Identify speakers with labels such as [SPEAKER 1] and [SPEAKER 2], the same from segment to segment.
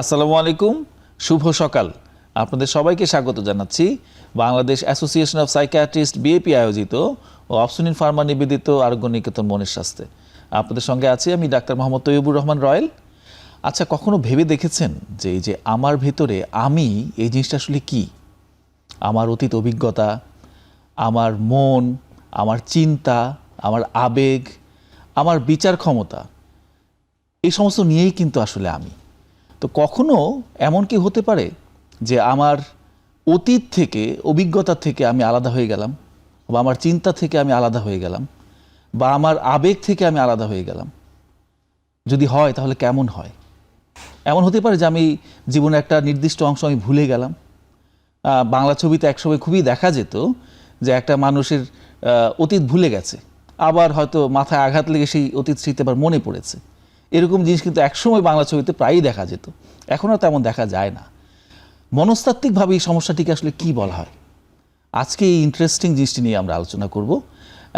[SPEAKER 1] আসসালামু আলাইকুম, শুভ সকাল। আপনাদের সবাইকে স্বাগত জানাচ্ছি Bangladesh association of psychiatrist BAP আয়োজিত ও অপসনিন ফার্মা নিবেদিত আরোগ্য নিকেতন মনের স্বাস্থ্যে। আপনাদের সঙ্গে আছি আমি ডাক্তার মোহাম্মদ তৈয়বুর রহমান রয়েল। আচ্ছা, কখনো ভেবে দেখেছেন যে এই যে আমার ভেতরে আমি, এই জিনিসটা আসলে কি? আমার অতীত অভিজ্ঞতা, আমার মন, আমার চিন্তা, আমার আবেগ, আমার বিচার ক্ষমতা, এই সমস্ত নিয়েই কিন্তু আসলে আমি। তো কখনো এমন কি হতে পারে যে আমার অতীত থেকে, অভিজ্ঞতা থেকে আমি আলাদা হয়ে গেলাম, বা আমার চিন্তা থেকে আমি আলাদা হয়ে গেলাম, বা আমার আবেগ থেকে আমি আলাদা হয়ে গেলাম? যদি হয় তাহলে কেমন হয়? এমন হতে পারে যে আমি জীবনের একটা নির্দিষ্ট অংশ আমি ভুলে গেলাম। বাংলা ছবিতে একসময় খুবই দেখা যেত যে একটা মানুষের অতীত ভুলে গেছে, আবার হয়তো মাথায় আঘাত লেগে সেই অতীত স্মৃতি আবার মনে পড়েছে। এরকম জিনিস কিন্তু একসময় বাংলা ছবিতে প্রায়ই দেখা যেত, এখন আর তেমন দেখা যায় না। মনস্তাত্ত্বিকভাবে এই সমস্যাটিকে আসলে কি বলা হয়? আজকে এই ইন্টারেস্টিং জিনিসটি নিয়ে আমরা আলোচনা করব,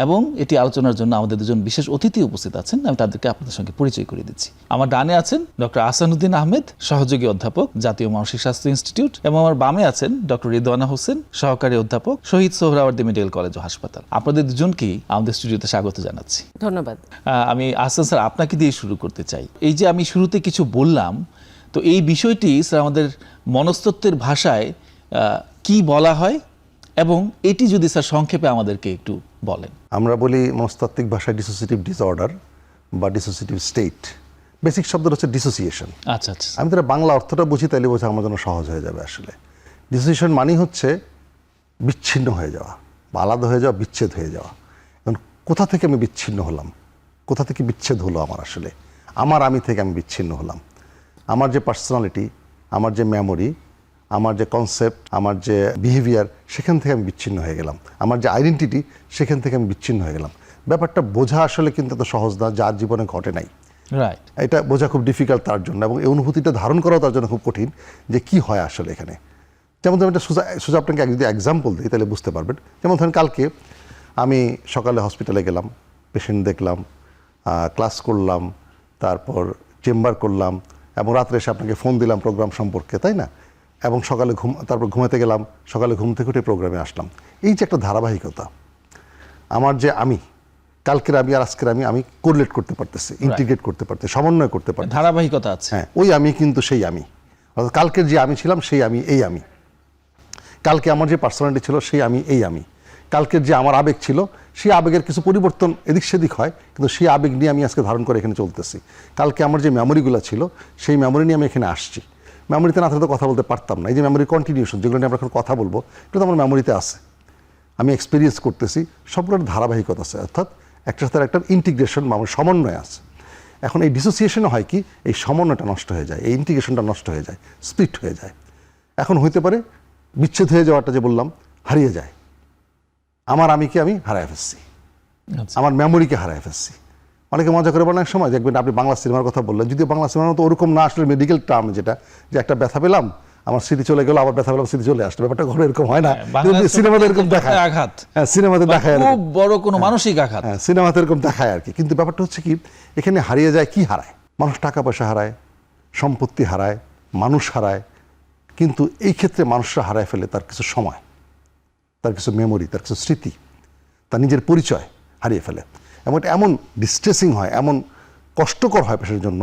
[SPEAKER 1] এবং এটি আলোচনার জন্য আমাদের দুজন বিশেষ অতিথি উপস্থিত আছেন। আমি তাদেরকে আপনাদের সঙ্গে পরিচয় করে দিচ্ছি। আমার ডানে আছেন ডক্টর আহসানুদ্দিন আহমেদ, সহযোগী অধ্যাপক, জাতীয় মানসিক স্বাস্থ্য ইনস্টিটিউট, এবং আমার বামে আছেন ডক্টর রিদওয়ানা হোসেন, সহকারী অধ্যাপক, শহীদ সোহরাওয়ার্দী মেডিকেল কলেজ ও হাসপাতাল। আপনাদের দুজনকেই আমাদের স্টুডিওতে স্বাগত জানাচ্ছি।
[SPEAKER 2] ধন্যবাদ।
[SPEAKER 1] আমি আহসান স্যার আপনাকে দিয়ে শুরু করতে চাই। এই যে আমি শুরুতে কিছু বললাম, তো এই বিষয়টি স্যার আমাদের মনস্তত্ত্বের ভাষায় কি বলা হয়, এবং এটি যদি স্যার সংক্ষেপে আমাদেরকে একটু বলেন।
[SPEAKER 3] আমরা বলি মনস্তাত্ত্বিক ভাষায় ডিসোসিয়েটিভ ডিসঅর্ডার বা ডিসোসিয়েটিভ স্টেট। বেসিক শব্দটা হচ্ছে ডিসোসিয়েশন।
[SPEAKER 1] আচ্ছা আচ্ছা।
[SPEAKER 3] আমি তারা বাংলা অর্থটা বুঝি, তাইলে বোঝা আমার জন্য সহজ হয়ে যাবে। আসলে ডিসোসিয়েশন মানেই হচ্ছে বিচ্ছিন্ন হয়ে যাওয়া বা আলাদা হয়ে যাওয়া, বিচ্ছেদ হয়ে যাওয়া। এখন কোথা থেকে আমি বিচ্ছিন্ন হলাম, কোথা থেকে বিচ্ছেদ হলো আমার? আসলে আমার আমি থেকে আমি বিচ্ছিন্ন হলাম। আমার যে পার্সোনালিটি, আমার যে মেমোরি, আমার যে কনসেপ্ট, আমার যে বিহেভিয়ার, সেখান থেকে আমি বিচ্ছিন্ন হয়ে গেলাম। আমার যে আইডেন্টিটি, সেখান থেকে আমি বিচ্ছিন্ন হয়ে গেলাম। ব্যাপারটা বোঝা আসলে কিন্তু এত সহজ না, যার জীবনে ঘটে নাই।
[SPEAKER 1] রাইট।
[SPEAKER 3] এটা বোঝা খুব ডিফিকাল্ট তার জন্য, এবং এই অনুভূতিটা ধারণ করাও তার জন্য খুব কঠিন, যে কি হয় আসলে এখানে। যেমন ধরেন একটা সোজা আপনাকে যদি এক্সাম্পল দিই তাহলে বুঝতে পারবেন। যেমন ধরেন কালকে আমি সকালে হসপিটালে গেলাম, পেশেন্ট দেখলাম, ক্লাস করলাম, তারপর চেম্বার করলাম, এবং রাত্রে এসে আপনাকে ফোন দিলাম প্রোগ্রাম সম্পর্কে, তাই না? এবং সকালে তারপর ঘুমাতে গেলাম, সকালে ঘুম থেকে উঠে প্রোগ্রামে আসলাম। এই যে একটা ধারাবাহিকতা, আমার যে আমি, কালকের আমি আর আজকের আমি কোরিলেট করতে পারতেছি, ইন্টিগ্রেট করতে পারতেছি, সমন্বয় করতে পারতেছি,
[SPEAKER 1] ধারাবাহিকতা আছে।
[SPEAKER 3] হ্যাঁ, ওই আমি কিন্তু সেই আমি, অর্থাৎ কালকের যে আমি ছিলাম সেই আমি, এই আমি। কালকে আমার যে পার্সোনালিটি ছিল সেই আমি, এই আমি। কালকের যে আমার আবেগ ছিল, সেই আবেগের কিছু পরিবর্তন এদিক সেদিক হয়, কিন্তু সেই আবেগ নিয়ে আমি আজকে ধারণ করে এখানে চলতেছি। কালকে আমার যে মেমোরিগুলো ছিল, সেই মেমোরি নিয়ে আমি এখানে আসছি। মেমোরিতে না থাকলে তো কথা বলতে পারতাম না। এই যে মেমোরি কন্টিনিউশন, যেগুলো নিয়ে আমরা এখন কথা বলবো, এটা তো আমার মেমোরিতে আছে, আমি এক্সপিরিয়েন্স করতেছি, সবগুলোর ধারাবাহিকতা আছে, অর্থাৎ একটার সাথে একটা ইন্টিগ্রেশন বা আমার সমন্বয় আছে। এখন এই ডিসোসিয়েশনে হয় কি, এই সমন্বয়টা নষ্ট হয়ে যায়, এই ইন্টিগ্রেশনটা নষ্ট হয়ে যায়, স্প্লিট হয়ে যায়। এখন হইতে পারে বিচ্ছেদ হয়ে যাওয়াটা, যে বললাম, হারিয়ে যায়। আমার আমিকে আমি হারায় ফেলছি, আমার মেমোরিকে হারায় ফেলছি। অনেকে মজা করে বলেন, এক সময় দেখবেন, আপনি বাংলা সিনেমার কথা বললেন, যদিও বাংলা সিনেমার মতো ওরকম না, আসলে মেডিকেল টার্ম যেটা, যে একটা ব্যথা পেলাম, আমার স্মৃতি চলে গেল, আবার ব্যথা পেলাম, স্মৃতি চলে আসলো। ব্যাপারটা ঘরে এরকম হয় না, সিনেমাতে এরকম দেখায়, আঘাত। হ্যাঁ, সিনেমাতে দেখায়
[SPEAKER 1] খুব বড় কোনো মানসিক আঘাত।
[SPEAKER 3] হ্যাঁ, সিনেমাতে এরকম দেখায় আর কি। কিন্তু ব্যাপারটা হচ্ছে কি, এখানে হারিয়ে যায়, কি হারায়? মানুষ টাকা পয়সা হারায়, সম্পত্তি হারায়, মানুষ হারায়, কিন্তু এই ক্ষেত্রে মানুষরা হারায় ফেলে তার কিছু সময়, তার কিছু মেমোরি, তার কিছু স্মৃতি, তার নিজের পরিচয় হারিয়ে ফেলে। এবং এটা এমন ডিস্ট্রেসিং হয়, এমন কষ্টকর হয় পেশেন্টের জন্য।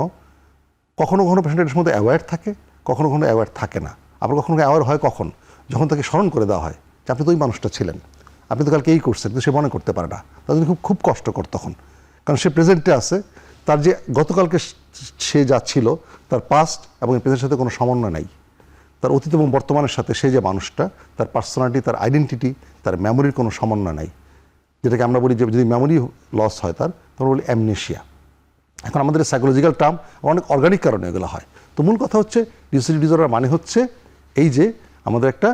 [SPEAKER 3] কখনো কখনো পেশেন্টের মধ্যে অ্যাওয়ার থাকে, কখনো কখনো অ্যাওয়ার থাকে না। আবার কখনো অ্যাওয়ার হয় কখন, যখন তাকে স্মরণ করে দেওয়া হয় যে আপনি তো ওই মানুষটা ছিলেন, আপনি তো কালকে এই করছেন, কিন্তু সে মনে করতে পারে না। তার জন্য খুব কষ্টকর তখন, কারণ সে প্রেজেন্টে আছে, তার যে গতকালকে সে যা ছিল, তার পাস্ট এবং প্রেজেন্টের সাথে কোনো সমন্বয় নাই। তার অতীত এবং বর্তমানের সাথে সে যে মানুষটা, তার পার্সোনালিটি, তার আইডেন্টিটি, তার মেমোরির কোনো সমন্বয় নাই, যেটাকে আমরা বলি যে যদি মেমোরি লস হয় তার, তখন বলি অ্যামনেশিয়া। এখন আমাদের সাইকোলজিক্যাল টার্ম, অনেক অর্গানিক কারণে এগুলো হয়। তো মূল কথা হচ্ছে ডিসোসিয়েটিভ ডিসঅর্ডার মানে হচ্ছে এই যে আমাদের একটা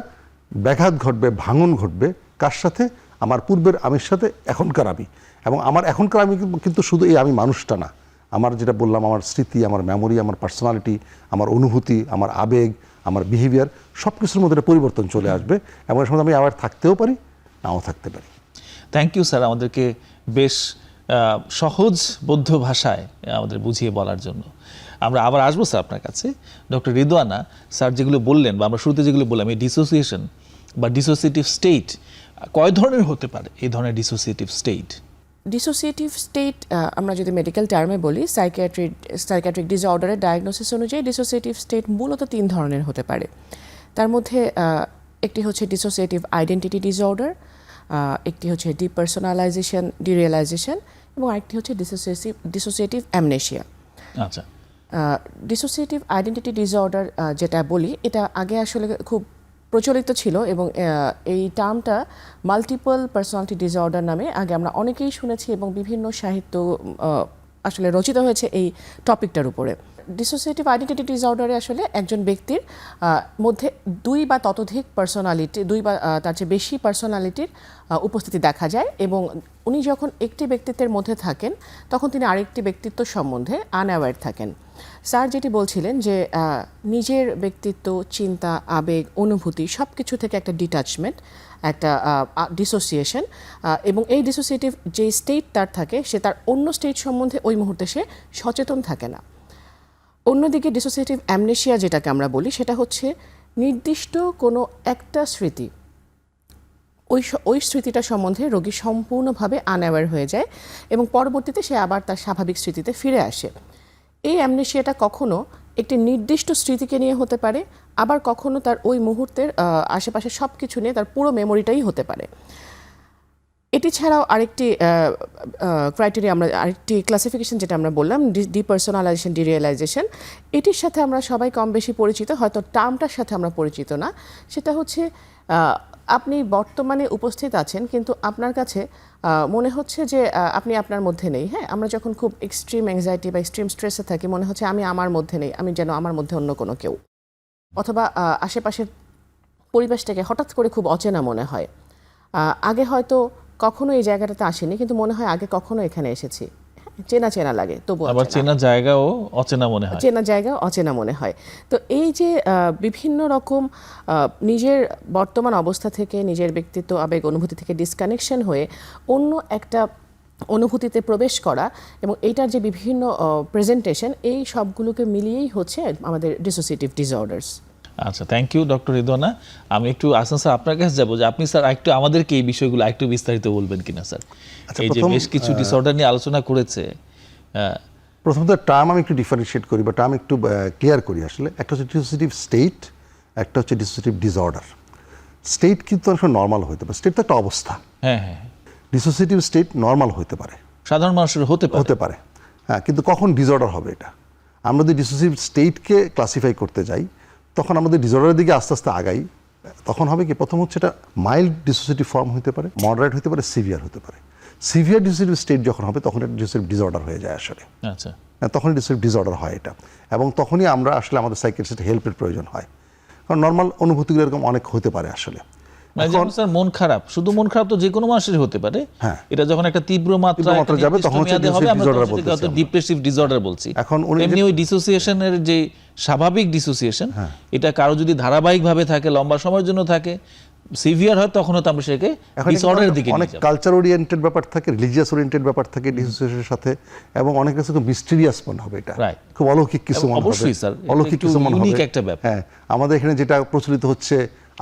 [SPEAKER 3] ব্যাঘাত ঘটবে, ভাঙন ঘটবে, কার সাথে? আমার পূর্বের আমির সাথে এখনকার আমি। এবং আমার এখনকার আমি কিন্তু শুধু এই আমি মানুষটা না, আমার যেটা বললাম, আমার স্মৃতি, আমার মেমোরি, আমার পার্সোনালিটি, আমার অনুভূতি, আমার আবেগ, আমার বিহেভিয়ার, সব কিছুর মধ্যে পরিবর্তন চলে আসবে, এবং এর সময় আমি আবার থাকতেও পারি, নাও থাকতে পারি।
[SPEAKER 1] থ্যাংক ইউ স্যার, আমাদেরকে বেশ সহজবোধ্য ভাষায় আমাদের বুঝিয়ে বলার জন্য। আমরা আবার আসবো স্যার আপনার কাছে। ডক্টর রিদওয়ানা, স্যার যেগুলো বললেন বা আমরা শুরুতে যেগুলো বললাম, এই ডিসোসিয়েশন বা ডিসোসিয়েটিভ স্টেট কয় ধরনের হতে পারে? এই ধরনের ডিসোসিয়েটিভ স্টেট
[SPEAKER 2] ডিসোসিয়েটিভ স্টেট আমরা যদি মেডিকেল টার্মে বলি, সাইকিয়াট্রিক ডিসঅর্ডারের ডায়াগনোসিস অনুযায়ী ডিসোসিয়েটিভ স্টেট মূলত 3 ধরনের হতে পারে। তার মধ্যে একটি হচ্ছে ডিসোসিয়েটিভ আইডেন্টিটি ডিসঅর্ডার, একটি হচ্ছে ডিপার্সোনালাইজেশন ডিরিয়েলাইজেশন, এবং আরেকটি হচ্ছে ডিসোসিয়েটিভ অ্যামনেশিয়া।
[SPEAKER 1] আচ্ছা,
[SPEAKER 2] ডিসোসিয়েটিভ আইডেন্টিটি ডিসঅর্ডার যেটা বলি, এটা আগে আসলে খুব প্রচলিত ছিল, এবং এই টার্মটা মাল্টিপল পার্সোনালিটি ডিসঅর্ডার নামে আগে আমরা অনেকেই শুনেছি, এবং বিভিন্ন সাহিত্য আসলে রচিত হয়েছে এই টপিকটার উপরে। ডিসোসিয়েটিভ আইডেন্টিটি ডিসঅর্ডারে আসলে একজন ব্যক্তির মধ্যে 2 বা ততোধিক পার্সোনালিটি, 2 বা তার চেয়ে বেশি পার্সোনালিটির উপস্থিতি দেখা যায়, এবং উনি যখন একটি ব্যক্তিত্বের মধ্যে থাকেন তখন তিনি আরেকটি ব্যক্তিত্ব সম্বন্ধে আনঅ্যাওয়্যার থাকেন। স্যার যেটি বলছিলেন যে নিজের ব্যক্তিত্ব, চিন্তা, আবেগ, অনুভূতি সব কিছু থেকে একটা ডিটাচমেন্ট, একটা ডিসোসিয়েশন, এবং এই ডিসোসিয়েটিভ যে স্টেট তার থাকে, সে তার অন্য স্টেট সম্বন্ধে ওই মুহূর্তে সে সচেতন থাকে না। অন্যদিকে ডিসোসিয়েটিভ অ্যামনেশিয়া যেটাকে আমরা বলি, সেটা হচ্ছে নির্দিষ্ট কোনো একটা স্মৃতি, ওই স্মৃতিটা সম্বন্ধে রোগী সম্পূর্ণভাবে আনঅ্যাওয়্যার হয়ে যায়, এবং পরবর্তীতে সে আবার তার স্বাভাবিক স্মৃতিতে ফিরে আসে। এই অ্যামনেশিয়াটা কখনো একটি নির্দিষ্ট স্মৃতিকে নিয়ে হতে পারে, আবার কখনো তার ওই মুহূর্তের আশেপাশে সব কিছু নিয়ে তার পুরো মেমোরিটাই হতে পারে। এটি ছাড়াও আরেকটি ক্রাইটেরিয়া, আরেকটি ক্লাসিফিকেশন যেটা আমরা বললাম, ডিপার্সোনালাইজেশন ডিরিয়েলাইজেশন, এটির সাথে আমরা সবাই কম বেশি পরিচিত, হয়তো টার্মটার সাথে আমরা পরিচিত না। সেটা হচ্ছে আপনি বর্তমানে উপস্থিত আছেন, কিন্তু আপনার কাছে মনে হচ্ছে যে আপনি আপনার মধ্যে নেই। হ্যাঁ, আমরা যখন খুব এক্সট্রিম অ্যাংজাইটি বা এক্সট্রিম স্ট্রেসে থাকি, মনে হচ্ছে আমি আমার মধ্যে নেই, আমি যেন আমার মধ্যে অন্য কোনো কেউ, অথবা আশেপাশের পরিবেশটাকে হঠাৎ করে খুব অচেনা মনে হয়। আগে হয়তো কখনো এই জায়গাটাতে আসেনি, কিন্তু মনে হয় আগে কখনো এখানে এসেছি। চেনা চেনা লাগে, তবু
[SPEAKER 1] আবার চেনা জায়গাও অচেনা মনে হয়,
[SPEAKER 2] চেনা জায়গা অচেনা মনে হয়। তো এই যে বিভিন্ন রকম নিজের বর্তমান অবস্থা থেকে, নিজের ব্যক্তিত্ব, আবেগ, অনুভূতি থেকে ডিসকানেকশন হয়ে অন্য একটা অনুভূতিতে প্রবেশ করা, এবং এইটার যে বিভিন্ন প্রেজেন্টেশন, এই সবগুলোকে মিলিয়েই হচ্ছে আমাদের ডিসোসিয়েটিভ ডিসঅর্ডারস।
[SPEAKER 1] আচ্ছা, থ্যাংক ইউ ডক্টর রিদওয়ানা। আমি একটু আসান স্যার আপনার কাছে যাবো, যে আপনি স্যার একটু আমাদেরকে এই বিষয়গুলো একটু বিস্তারিত বলবেন কিনা স্যার। এই যে বেশ কিছু ডিসঅর্ডার নিয়ে আলোচনা করেছে,
[SPEAKER 3] প্রথমত টার্ম আমি একটু ডিফারেন্সিয়েট করি বা টার্ম একটু ক্লিয়ার করি। আসলে একটা হচ্ছে ডিসোসিয়েটিভ স্টেট, একটা হচ্ছে ডিসোসিয়েটিভ ডিসঅর্ডার। স্টেট কিন্তু অনেক সময় নর্মাল হতে পারে, স্টেট তো একটা অবস্থা।
[SPEAKER 1] হ্যাঁ হ্যাঁ,
[SPEAKER 3] ডিসোসিয়েটিভ স্টেট নর্মাল হতে পারে,
[SPEAKER 1] সাধারণ মানুষের হতে
[SPEAKER 3] পারে, হ্যাঁ, কিন্তু কখন ডিসঅর্ডার হবে এটা? আমরা যদি ডিসোসিয়েটিভ স্টেটকে ক্লাসিফাই করতে যাই, তখন আমাদের ডিসঅর্ডারের দিকে আস্তে আস্তে আগাই। তখন হবে কি, প্রথম হচ্ছে এটা মাইল্ড ডিসোসিয়েটিভ ফর্ম হতে পারে, মডারেট হতে পারে, সিভিয়ার হতে পারে। সিভিয়ার ডিসোসিয়েটিভ স্টেট যখন হবে, তখন এটা ডিসোসিয়েটিভ ডিসঅর্ডার হয়ে যায় আসলে।
[SPEAKER 1] আচ্ছা,
[SPEAKER 3] তখনই ডিসোসিয়েটিভ ডিসঅর্ডার হয় এটা, এবং তখনই আমরা আসলে আমাদের সাইকিয়াট্রিস্ট হেল্পের প্রয়োজন হয়। কারণ নর্মাল অনুভূতিগুলো এরকম অনেক হতে পারে আসলে।
[SPEAKER 1] যেমন স্যার মন খারাপ, শুধু মন খারাপ তো যে কোনো মানুষেরই হতে পারে।
[SPEAKER 3] হ্যাঁ,
[SPEAKER 1] এটা যখন একটা তীব্র মাত্রায়
[SPEAKER 3] যাবে, তখন হচ্ছে
[SPEAKER 1] ডিপ্রেসিভ ডিসঅর্ডার বলছি। এখন এমনি ওই ডিসোসিয়েশনের যে স্বাভাবিক ডিসোসিয়েশন, এটা কারো যদি ধারাবাহিকভাবে থাকে, লম্বা সময়ের জন্য থাকে, সিভিয়ার হয়, তখন তো আমরা সেটাকে ডিসঅর্ডারের দিকে
[SPEAKER 3] অনেক কালচার ওরিয়েন্টেড ব্যাপার থাকে, রিলিজিয়াস ওরিয়েন্টেড ব্যাপার থাকে ডিসোসিয়েশনের সাথে, এবং অনেক কাছে খুব মিস্টেরিয়াস মনে হবে, এটা খুব অলৌকিক কিছু মনে হবে,
[SPEAKER 1] অবশ্যই স্যার,
[SPEAKER 3] অলৌকিক কিছু মনে হবে
[SPEAKER 1] একটা ব্যাপার।
[SPEAKER 3] হ্যাঁ, আমাদের এখানে যেটা প্রচলিত হচ্ছে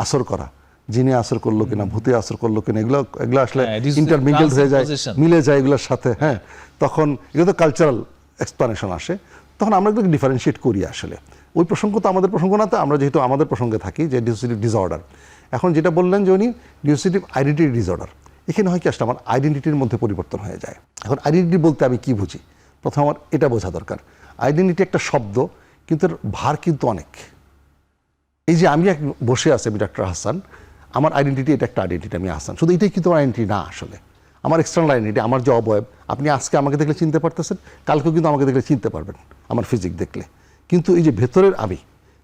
[SPEAKER 3] আসর করা, জিনে আসর করলো কিনা, ভূতে আসর করলো কিনা, এগুলো আসলে ইন্টারমিডিয়েট হয়ে যায়, মিলে যায় এগুলোর সাথে। হ্যাঁ, তখন এগুলো তো কালচারাল এক্সপ্লানেশন আসে, তখন আমরা এগুলোকে ডিফারেন্সিয়েট করি আসলে। ওই প্রসঙ্গ তো আমাদের প্রসঙ্গ না, তো আমরা যেহেতু আমাদের প্রসঙ্গে থাকি, যে ডিসোসিয়েটিভ ডিসঅর্ডার। এখন যেটা বললেন যে উনি ডিসোসিয়েটিভ আইডেন্টিটি ডিসঅর্ডার, এখানে হয় কি আসলে আমার আইডেন্টিটির মধ্যে পরিবর্তন হয়ে যায়। এখন আইডেন্টিটি বলতে আমি কি বুঝি, প্রথম আমার এটা বোঝা দরকার। আইডেন্টিটি একটা শব্দ, কিন্তু এর ভার কিন্তু অনেক। এই যে আমি বসে আছি, আমি ডাক্তার হাসান, আমার আইডেন্টিটি, এটা একটা আইডেন্টিটি, আমি হাসান, শুধু এটাই কিন্তু আমার আইডেন্টিটি না আসলে। আমার এক্সটার্নাল আইডেন্টিটি, আমার যে অবয়ব, আপনি আজকে আমাকে দেখলে চিনতে পারতেছেন, কালকেও কিন্তু আমাকে দেখলে চিনতে পারবেন আমার ফিজিক দেখলে। কিন্তু এই যে ভেতরের আমি,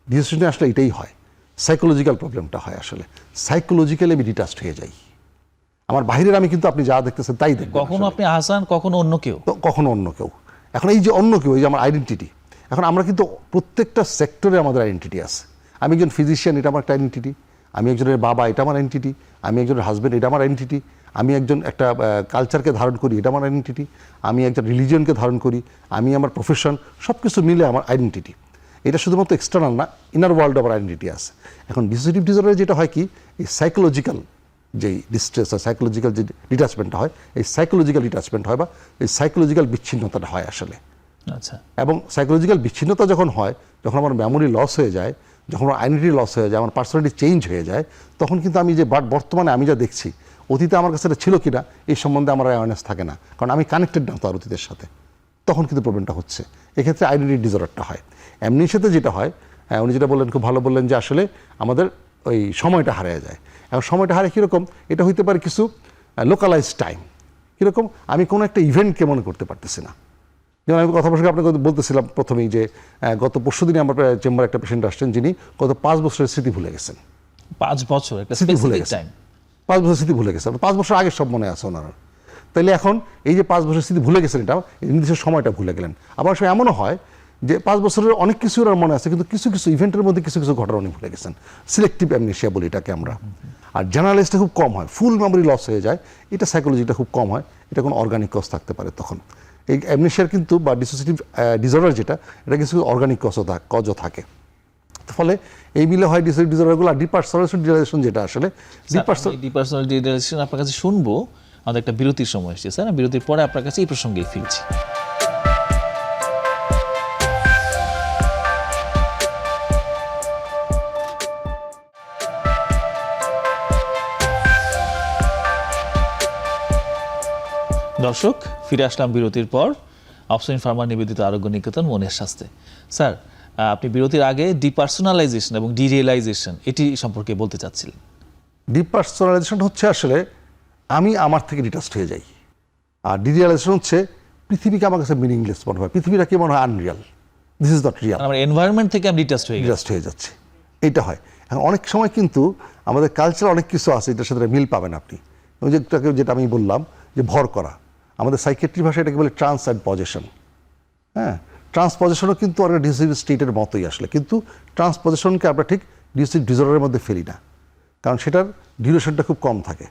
[SPEAKER 3] ডিসোসিয়েশনে আসলে এটাই হয়, সাইকোলজিক্যাল প্রবলেমটা হয় আসলে। সাইকোলজিক্যালি আমি ডিটাচড হয়ে যাই, আমার বাইরের আমি কিন্তু আপনি যা দেখতেছেন তাই দেখবেন,
[SPEAKER 1] কখনো আপনি হাসান, কখনো অন্য কেউ,
[SPEAKER 3] কখনো অন্য কেউ। এখন এই যে অন্য কেউ, এই যে আমার আইডেন্টিটি, এখন আমরা কিন্তু প্রত্যেকটা সেক্টরে আমাদের আইডেন্টিটি আছে। আমি একজন ফিজিশিয়ান, এটা আমার একটা আইডেন্টিটি। আমি একজনের বাবা, এটা আমার আইডেন্টিটি। আমি একজনের হাজব্যান্ড, এটা আমার আইডেন্টিটি। আমি একজন একটা কালচারকে ধারণ করি, এটা আমার আইডেন্টিটি। আমি একটা রিলিজিয়নকে ধারণ করি, আমি আমার প্রফেশন, সব কিছু মিলে আমার আইডেন্টিটি। এটা শুধুমাত্র এক্সটার্নাল না, ইনার ওয়ার্ল্ড আমার আইডেন্টিটি আছে। এখন ডিসোসিয়েটিভ ডিসঅর্ডারে যেটা হয় কি, এই সাইকোলজিক্যাল যেই ডিস্ট্রেস হয়, সাইকোলজিক্যাল যে ডিটাচমেন্টটা হয়, এই সাইকোলজিক্যাল ডিটাচমেন্ট হয় বা এই সাইকোলজিক্যাল বিচ্ছিন্নতাটা হয় আসলে।
[SPEAKER 1] আচ্ছা,
[SPEAKER 3] এবং সাইকোলজিক্যাল বিচ্ছিন্নতা যখন হয়, যখন আমার মেমোরি লস হয়ে যায়, যখন আমার আইডেন্টিটি লস হয়ে যায়, আমার পার্সোনালিটি চেঞ্জ হয়ে যায়, তখন কিন্তু আমি যে বর্তমানে আমি যা দেখছি, অতীতে আমার কাছে এটা ছিল কিনা এই সম্বন্ধে আমার অ্যাওয়ারনেস থাকে না, কারণ আমি কানেক্টেড না তো আর অতীতের সাথে। তখন কিন্তু প্রবলেমটা হচ্ছে, এক্ষেত্রে আইডেন্টিটি ডিসঅর্ডারটা হয়। অ্যামনেশিয়াতে যেটা হয়, উনি যেটা বললেন খুব ভালো বললেন যে আসলে আমাদের ওই সময়টা হারিয়ে যায়। এখন সময়টা হারিয়ে কীরকম, এটা হইতে পারে কিছু লোকালাইজ টাইম। কীরকম, আমি কোনো একটা ইভেন্টকে মনে করতে পারতেছি না। যেমন আমি কথা প্রসঙ্গে আপনাকে বলতেছিলাম প্রথমেই যে গত পরশুদিনে আমার চেম্বারে একটা পেশেন্ট আসছেন যিনি গত 5 বছরের স্মৃতি ভুলে গেছেন।
[SPEAKER 1] 5 বছর একটা
[SPEAKER 3] স্মৃতি ভুলে
[SPEAKER 1] স্পেসিফিক
[SPEAKER 3] গেছে।
[SPEAKER 1] টাইম।
[SPEAKER 3] 5 বছর স্মৃতি ভুলে গেছে, 5 বছর আগের সব মনে আছে ওনার। তাইলে এখন এই যে 5 বছর স্মৃতি ভুলে গেছেন, এটা নির্দিষ্ট সময়টা ভুলে গেলেন। আবার সময় এমনও হয় যে 5 বছরের অনেক কিছু ওনার মনে আছে, কিন্তু কিছু কিছু ইভেন্টের মধ্যে কিছু কিছু ঘটনা উনি ভুলে গেছেন। সিলেক্টিভ অ্যামনেশিয়া বলি এটাকে আমরা। আর জেনারেলিস্টটা খুব কম হয়, ফুল মেমোরি লস হয়ে যায়, এটা সাইকোলজিটা খুব কম হয়, এটা কোনো অর্গানিক কজ থাকতে পারে তখন। এই অ্যামনেশিয়ার কিন্তু বা ডিসোসিয়েটিভ ডিসঅর্ডার যেটা, এটা কিছু অর্গানিক কজও থাকে। ফলে এই মিলে হয় ডিসোসিয়েটিভ ডিসঅর্ডারগুলো। আর ডিপার্সোনালাইজেশন যেটা আসলে
[SPEAKER 1] ডিপার্সোনাল ডিটেইলস আপনার কাছে শুনবো, আমাদের একটা বিরতির সময় এসেছে স্যার। বিরতির পরে আপনার কাছে এই প্রসঙ্গে ফিরছি। দর্শক, ফিরে আসলাম বিরতির পর। অপসনিন ফার্মা নিবেদিত আরোগ্য নিকেতন, মনের স্বাস্থ্যে। স্যার, আপনি বিরতির আগে ডিপার্সোনালাইজেশন এবং ডিরিয়েলাইজেশন এটি সম্পর্কে বলতে চাচ্ছিলেন।
[SPEAKER 3] ডিপার্সোনালাইজেশন হচ্ছে আসলে আমি আমার থেকে ডিটাচড হয়ে যাই, আর ডিরিয়ালাইজেশন হচ্ছে পৃথিবীকে আমার কাছে মিনিংলেস মনে হয়, পৃথিবীটা কি মনে হয় unreal, this is not Real,
[SPEAKER 1] আমার এনভায়রনমেন্ট থেকে আমি ডিটাচড হয়ে গেছি।
[SPEAKER 3] ডিটাচড হয়ে যাচ্ছে, এইটা হয়। এখন অনেক সময় কিন্তু আমাদের কালচার অনেক কিছু আছে এটার সাথে মিল পাবেন আপনি। যেটা আমি বললাম যে ভর করা, আমাদের সাইকিয়াট্রি ভাষায় এটাকে বলে ট্রান্স অ্যান্ড পজেশন। হ্যাঁ, ট্রান্সপজেশনও কিন্তু একটা ডিসিভ স্টেটের মতোই আসলে, কিন্তু ট্রান্সপজেশনকে আমরা ঠিক ডিসিভ ডিসঅর্ডারের মধ্যে ফেলি না, কারণ সেটার ডিউরেশনটা খুব কম থাকে।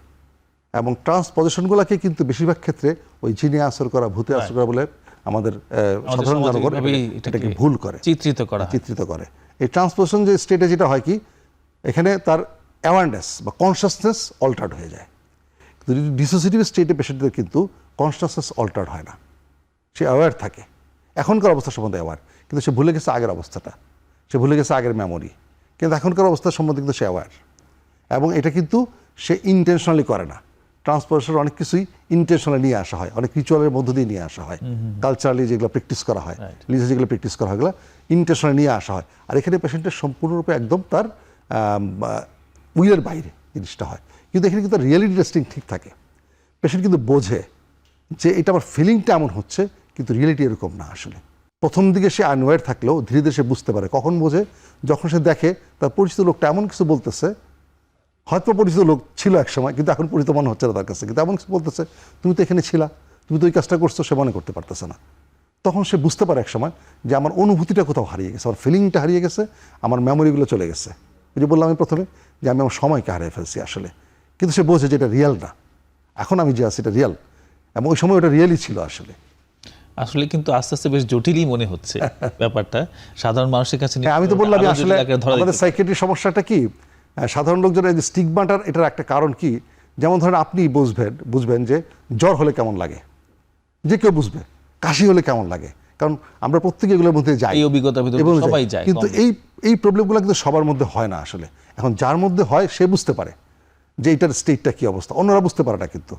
[SPEAKER 3] এবং ট্রান্সপজেশনগুলোকে কিন্তু বেশিরভাগ ক্ষেত্রে ওই জিনে আসর করা, ভূতে আসর করা বলে আমাদের সাধারণ জনগণ এটাকে ভুল করে,
[SPEAKER 1] চিত্রিত
[SPEAKER 3] করে। এই ট্রান্সপোজিশন যে স্টেটে যেটা হয় কি, এখানে তার অ্যাওয়ারনেস বা কনসিয়াসনেস অল্টার্ড হয়ে যায়। কিন্তু ডিসোসিয়েটিভ স্টেটে পেশেন্টদের কিন্তু কনসিয়াসনেস অল্টার্ড হয় না, সে অ্যাওয়ার থাকে, এখনকার অবস্থা সম্বন্ধে অ্যাওয়ার, কিন্তু সে ভুলে গেছে আগের অবস্থাটা, সে ভুলে গেছে আগের মেমোরি, কিন্তু এখনকার অবস্থা সম্বন্ধে কিন্তু সে অ্যাওয়ার। এবং এটা কিন্তু সে ইন্টেনশনালি করে না। ট্রান্সপোজিশন অনেক কিছুই ইন্টেনশনালি নিয়ে আসা হয়, অনেক রিচুয়ালের মধ্য দিয়ে নিয়ে আসা হয়, কালচারালি যেগুলো প্র্যাকটিস করা হয়, লিজে যেগুলো প্র্যাকটিস করা হয়, এগুলো ইন্টেনশনালি নিয়ে আসা হয়। আর এখানে পেশেন্টের সম্পূর্ণরূপে একদম তার উইলের বাইরে জিনিসটা হয়, কিন্তু এখানে কিন্তু রিয়েলিটি টেস্টিং ঠিক থাকে। পেশেন্ট কিন্তু বোঝে যে এটা আমার ফিলিংটা এমন হচ্ছে, কিন্তু রিয়েলিটি এরকম না আসলে। প্রথম দিকে সে আনওয়্যার থাকলেও ধীরে ধীরে সে বুঝতে পারে। কখন বোঝে? যখন সে দেখে তার পরিচিত লোকটা এমন কিছু বলতেছে, হয়তো পরিচিত লোক ছিল এক সময়, কিন্তু এখন পরিচিত মনে হচ্ছে না তার কাছে, কিন্তু এমন কিছু বলতেছে, তুমি তো এখানে ছিলা, তুমি তো ওই কাজটা করছো, সে মনে করতে পারতেছে না। তখন সে বুঝতে পারে এক সময় যে আমার অনুভূতিটা কোথাও হারিয়ে গেছে, আমার ফিলিংটা হারিয়ে গেছে, আমার মেমোরিগুলো চলে গেছে। ওই যে বললাম আমি প্রথমে যে আমি আমার সময়কে হারিয়ে ফেলছি আসলে, কিন্তু সে বোঝে যে এটা রিয়েল না, এখন আমি যে আছি এটা রিয়েল, এবং ওই সময় ওটা রিয়েলই ছিল আসলে।
[SPEAKER 1] আসলে কিন্তু আস্তে আস্তে বেশ জটিলই মনে হচ্ছে ব্যাপারটা সাধারণ মানুষের কাছে।
[SPEAKER 3] আমি তো বললাম আসলে আমাদের সাইকিয়াট্রির সমস্যাটা কি, সাধারণ লোকজনের যে স্টিগমাটার, এটার একটা কারণ কি, যেমন ধরেন আপনি বুঝবেন যে জ্বর হলে কেমন লাগে, যে কেউ বুঝবে, কাশি হলে কেমন লাগে, কারণ আমরা প্রত্যেকে এগুলোর মধ্যে যাই,
[SPEAKER 1] এই অভিজ্ঞতার ভিতরে সবাই যায়,
[SPEAKER 3] কিন্তু এই প্রবলেমগুলো কিন্তু সবার মধ্যে হয় না আসলে। এখন যার মধ্যে হয় সে বুঝতে পারে যে এটার স্টেটটা কি অবস্থা, অন্যরা বুঝতে পারে না কিন্তু।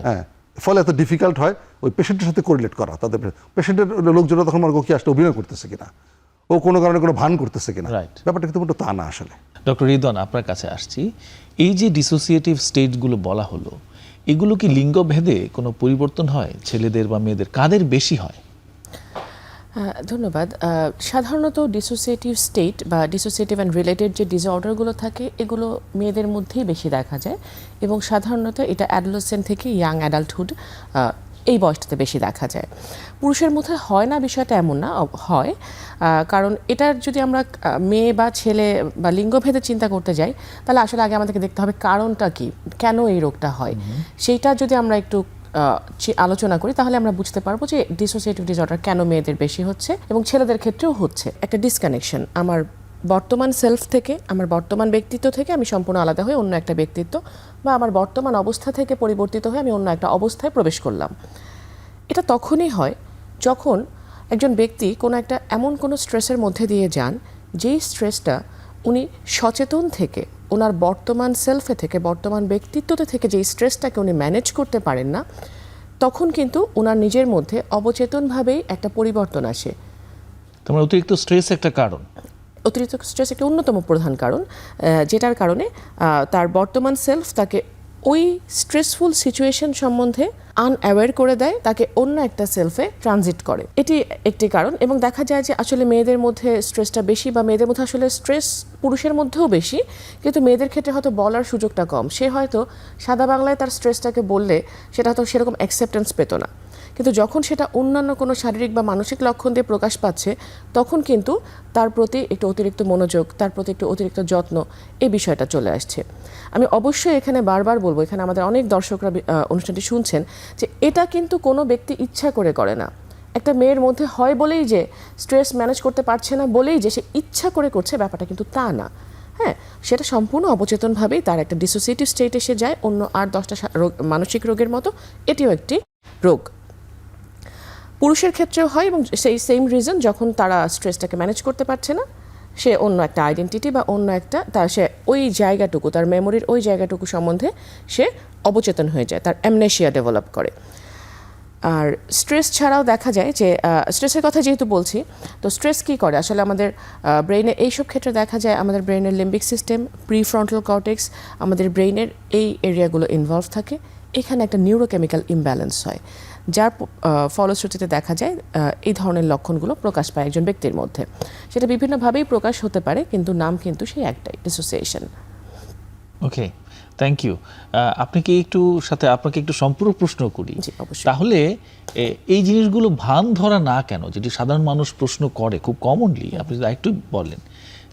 [SPEAKER 3] হ্যাঁ, ফলে এত ডিফিকাল্ট হয় ওই পেশেন্টের সাথে কোরিলেট করা। তাদের পেশেন্টের লোকজনরা তখন মনে কি আসলে অভিনয় করতেছে কিনা, ও কোনো কারণে কোনো ভান করতেছে কিনা, ব্যাপারটা কিন্তু তা না আসলে।
[SPEAKER 1] ডক্টর রিদওয়ান, আপনার কাছে আসছি। এই যে ডিসোসিয়েটিভ স্টেটগুলো বলা হলো, এগুলো কি লিঙ্গভেদে কোনো পরিবর্তন হয়, ছেলেদের বা মেয়েদের, কাদের বেশি হয়?
[SPEAKER 2] ধন্যবাদ। সাধারণত ডিসোসিয়েটিভ স্টেট বা ডিসোসিয়েটিভ অ্যান্ড রিলেটেড যে ডিসঅর্ডারগুলো থাকে, এগুলো মেয়েদের মধ্যেই বেশি দেখা যায়, এবং সাধারণত এটা অ্যাডোলেসেন্ট থেকে ইয়াং অ্যাডাল্টহুড এই বয়সটাতে বেশি দেখা যায়। পুরুষের মধ্যে হয় না বিষয়টা এমন না, হয়। কারণ এটার যদি আমরা মেয়ে বা ছেলে বা লিঙ্গভেদে চিন্তা করতে যাই, তাহলে আসলে আগে আমাদেরকে দেখতে হবে কারণটা কি, কেন এই রোগটা হয়। সেইটা যদি আমরা একটু আলোচনা করি তাহলে আমরা বুঝতে পারবো যে ডিসোসিয়েটিভ ডিসঅর্ডার কেন মেয়েদের বেশি হচ্ছে এবং ছেলেদের ক্ষেত্রেও হচ্ছে। একটা ডিসকানেকশন, আমার বর্তমান সেলফ থেকে, আমার বর্তমান ব্যক্তিত্ব থেকে আমি সম্পূর্ণ আলাদা হয়ে অন্য একটা ব্যক্তিত্ব, বা আমার বর্তমান অবস্থা থেকে পরিবর্তিত হয়ে আমি অন্য একটা অবস্থায় প্রবেশ করলাম। এটা তখনই হয় যখন একজন ব্যক্তি কোনো একটা এমন কোনো স্ট্রেসের মধ্যে দিয়ে যান, যেই স্ট্রেসটা উনি সচেতন থেকে, ওনার বর্তমান সেলফে থেকে, বর্তমান ব্যক্তিত্বতে থেকে যেই স্ট্রেসটাকে উনি ম্যানেজ করতে পারেন না, তখন কিন্তু ওনার নিজের মধ্যে অবচেতনভাবেই একটা পরিবর্তন আসে।
[SPEAKER 1] তোমার অতিরিক্ত স্ট্রেস একটা কারণ।
[SPEAKER 2] অতিরিক্ত স্ট্রেস একটা অন্যতম প্রধান কারণ, যেটার কারণে তার বর্তমান সেলফ তাকে ওই স্ট্রেসফুল সিচুয়েশন সম্বন্ধে আনঅ্যাওয়্যার করে দেয়, তাকে অন্য একটা সেলফে ট্রানজিট করে। এটি একটি কারণ। এবং দেখা যায় যে আসলে মেয়েদের মধ্যে স্ট্রেসটা বেশি, বা মেয়েদের মধ্যে আসলে স্ট্রেস পুরুষের মধ্যেও বেশি, কিন্তু মেয়েদের ক্ষেত্রে হয়তো বলার সুযোগটা কম। সে হয়তো সাদা বাংলায় তার স্ট্রেসটাকে বললে সেটা হয়তো সেরকম অ্যাকসেপ্টেন্স পেত না, কিন্তু যখন সেটা অন্যান্য কোনো শারীরিক বা মানসিক লক্ষণ দিয়ে প্রকাশ পাচ্ছে, তখন কিন্তু তার প্রতি একটু অতিরিক্ত মনোযোগ, তার প্রতি একটু অতিরিক্ত যত্ন, এই বিষয়টা চলে আসছে। আমি অবশ্যই এখানে বারবার বলবো, এখানে আমাদের অনেক দর্শকরা অনুষ্ঠানটি শুনছেন, যে এটা কিন্তু কোনো ব্যক্তি ইচ্ছা করে না। একটা মেয়ের মধ্যে হয় বলেই যে স্ট্রেস ম্যানেজ করতে পারছে না বলেই যে সে ইচ্ছা করে করছে, ব্যাপারটা কিন্তু তা না। হ্যাঁ, সেটা সম্পূর্ণ অবচেতনভাবেই তার একটা ডিসোসিয়েটিভ স্টেটে এসে যায়, অন্য 8-10টা মানসিক রোগের মতো এটিও একটি রোগ। পুরুষের ক্ষেত্রেও হয়, এবং সেই সেম রিজন, যখন তারা স্ট্রেসটাকে ম্যানেজ করতে পারছে না, সে অন্য একটা আইডেন্টিটি বা অন্য একটা সে ওই জায়গাটুকু, তার মেমোরির ওই জায়গাটুকু সম্বন্ধে সে অবচেতন হয়ে যায়, তার অ্যামনেশিয়া ডেভেলপ করে। আর স্ট্রেস ছাড়াও দেখা যায় যে স্ট্রেসের কথা যেহেতু বলছি, তো স্ট্রেস কী করে আসলে আমাদের ব্রেইনে, এইসব ক্ষেত্রে দেখা যায় আমাদের ব্রেইনের লিম্বিক সিস্টেম, প্রিফ্রন্টাল কর্টেক্স, আমাদের ব্রেইনের এই এরিয়াগুলো ইনভলভ থাকে। এখানে একটা নিউরোকেমিক্যাল ইমব্যালেন্স হয়, যার ফলশ্রুতিতে দেখা যায় এই ধরনের লক্ষণগুলো প্রকাশ পায় একজন ব্যক্তির মধ্যে। সেটা বিভিন্নভাবেই প্রকাশ হতে পারে, কিন্তু নাম কিন্তু সেই একটাই, ডিসোসিয়েশন।
[SPEAKER 1] Okay, thank you. আপনাকে একটু সম্পূরক প্রশ্ন করি।
[SPEAKER 2] জি, অবশ্যই।
[SPEAKER 1] তাহলে এই জিনিসগুলো ভান ধরা না কেন, যেটি সাধারণ মানুষ প্রশ্ন করে খুব কমনলি, আপনি যদি একটু বলেন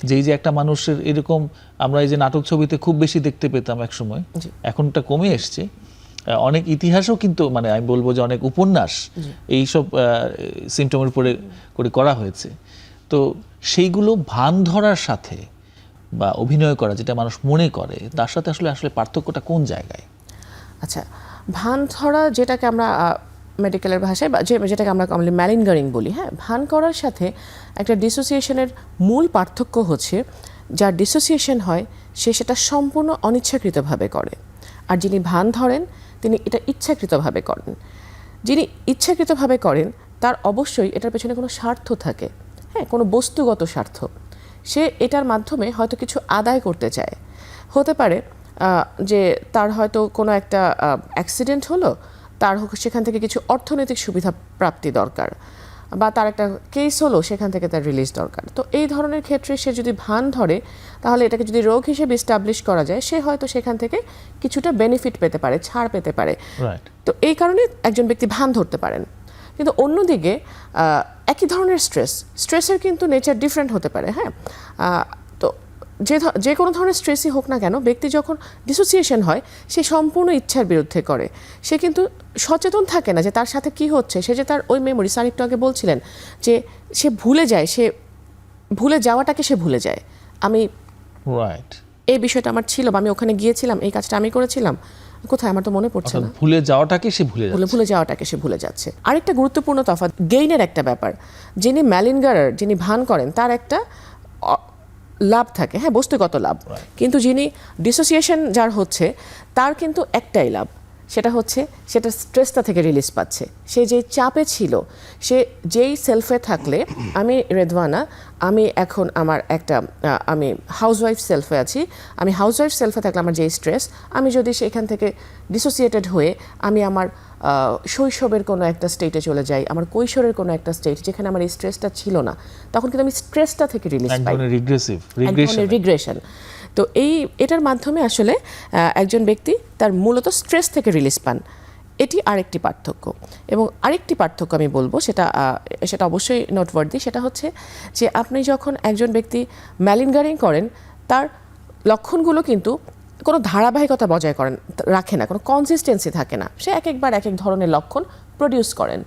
[SPEAKER 1] যে এই যে একটা মানুষের এরকম, আমরা এই যে নাটক ছবিতে খুব বেশি দেখতে পেতাম এক সময়, এখনটা কমে এসছে। অনেক ইতিহাসও কিন্তু, মানে আমি বলবো যে অনেক উপন্যাস এইসব সিমটমের উপরে করা হয়েছে। তো সেইগুলো ভান ধরার সাথে বা অভিনয় করা, যেটা মানুষ মনে করে, তার সাথে আসলে পার্থক্যটা কোন জায়গায়?
[SPEAKER 2] আচ্ছা, ভান ধরা, যেটাকে আমরা মেডিকেলের ভাষায় বা যেটাকে আমরা কমনলি ম্যালিনগারিং বলি, হ্যাঁ, ভান করার সাথে একটা ডিসোসিয়েশনের মূল পার্থক্য হচ্ছে, যার ডিসোসিয়েশন হয় সে সেটা সম্পূর্ণ অনিচ্ছাকৃতভাবে করে, আর যিনি ভান ধরেন তিনি এটা ইচ্ছাকৃতভাবে করেন। যিনি ইচ্ছাকৃতভাবে করেন তার অবশ্যই এটার পেছনে কোনো স্বার্থ থাকে, হ্যাঁ, কোনো বস্তুগত স্বার্থ। সে এটার মাধ্যমে হয়তো কিছু আদায় করতে চায়। হতে পারে যে তার হয়তো কোনো একটা অ্যাক্সিডেন্ট হলো, তার সেখান থেকে কিছু অর্থনৈতিক সুবিধা প্রাপ্তি দরকার, বা তার একটা কেস হলো, সেখান থেকে তার রিলিজ দরকার। তো এই ধরনের ক্ষেত্রে সে যদি ভান ধরে, তাহলে এটাকে যদি রোগ হিসেবে এস্টাবলিশ করা যায়, সে হয়তো সেখান থেকে কিছুটা বেনিফিট পেতে পারে, ছাড় পেতে পারে। তো এই কারণে একজন ব্যক্তি ভান ধরতে পারেন। কিন্তু অন্যদিকে একই ধরনের স্ট্রেসের কিন্তু নেচার ডিফারেন্ট হতে পারে। হ্যাঁ, তো যে কোনো ধরনের স্ট্রেসই হোক না কেন, ব্যক্তি যখন ডিসোসিয়েশন হয়, সে সম্পূর্ণ ইচ্ছার বিরুদ্ধে করে। সে কিন্তু সচেতন থাকে না যে তার সাথে কি হচ্ছে। সে যে তার ওই মেমোরি, স্যার একটু আগে বলছিলেন যে সে ভুলে যায়, সে ভুলে যাওয়াটাকে সে ভুলে যায়। আমি এই বিষয়টা আমার ছিল, বা আমি ওখানে গিয়েছিলাম, এই কাজটা আমি করেছিলাম, কোথায় আমার তো মনে পড়ছে না।
[SPEAKER 1] ভুলে যাওয়াটাকে সে ভুলে যাচ্ছে। আরেকটা গুরুত্বপূর্ণ তফাৎ, গেইনের একটা ব্যাপার। যিনি ম্যালিনগারার, যিনি ভান করেন, তার একটা লাভ থাকে, হ্যাঁ, বস্তুগত লাভ। কিন্তু যিনি ডিসোসিয়েশন যার হচ্ছে, তার কিন্তু একটাই লাভ, সেটা হচ্ছে সেটা স্ট্রেসটা থেকে রিলিজ পাচ্ছে। সে যে চাপে ছিল, সে যেই সেলফে থাকলে, আমি রেদওয়ানা, আমি এখন আমার একটা আমি হাউসওয়াইফ সেলফে আছি, আমি হাউসওয়াইফ সেলফে থাকলে আমার যেই স্ট্রেস, আমি যদি সেখান থেকে ডিসোসিয়েটেড হয়ে আমি আমার শৈশবের কোনো একটা স্টেটে চলে যাই, আমার কৈশোরের কোনো একটা স্টেট যেখানে আমার এই স্ট্রেসটা ছিল না, তখন কিন্তু আমি স্ট্রেসটা থেকে রিলিজ পাই, রিগ্রেশন। তো এটার মাধ্যমে আসলে একজন ব্যক্তি তার মূলত স্ট্রেস থেকে রিলিজ পান।
[SPEAKER 2] এটি আরেকটি পার্থক্য। এবং আরেকটি পার্থক্য আমি বলবো, সেটা অবশ্যই নোটওয়ার্দি, সেটা হচ্ছে যে আপনি যখন একজন ব্যক্তি ম্যালিনগারিং করেন, তার লক্ষণগুলো কিন্তু কোনো ধারাবাহিকতা বজায় রাখে না, কোনো কনসিস্টেন্সি থাকে না, সে এক একবার এক এক ধরনের লক্ষণ প্রডিউস করেন।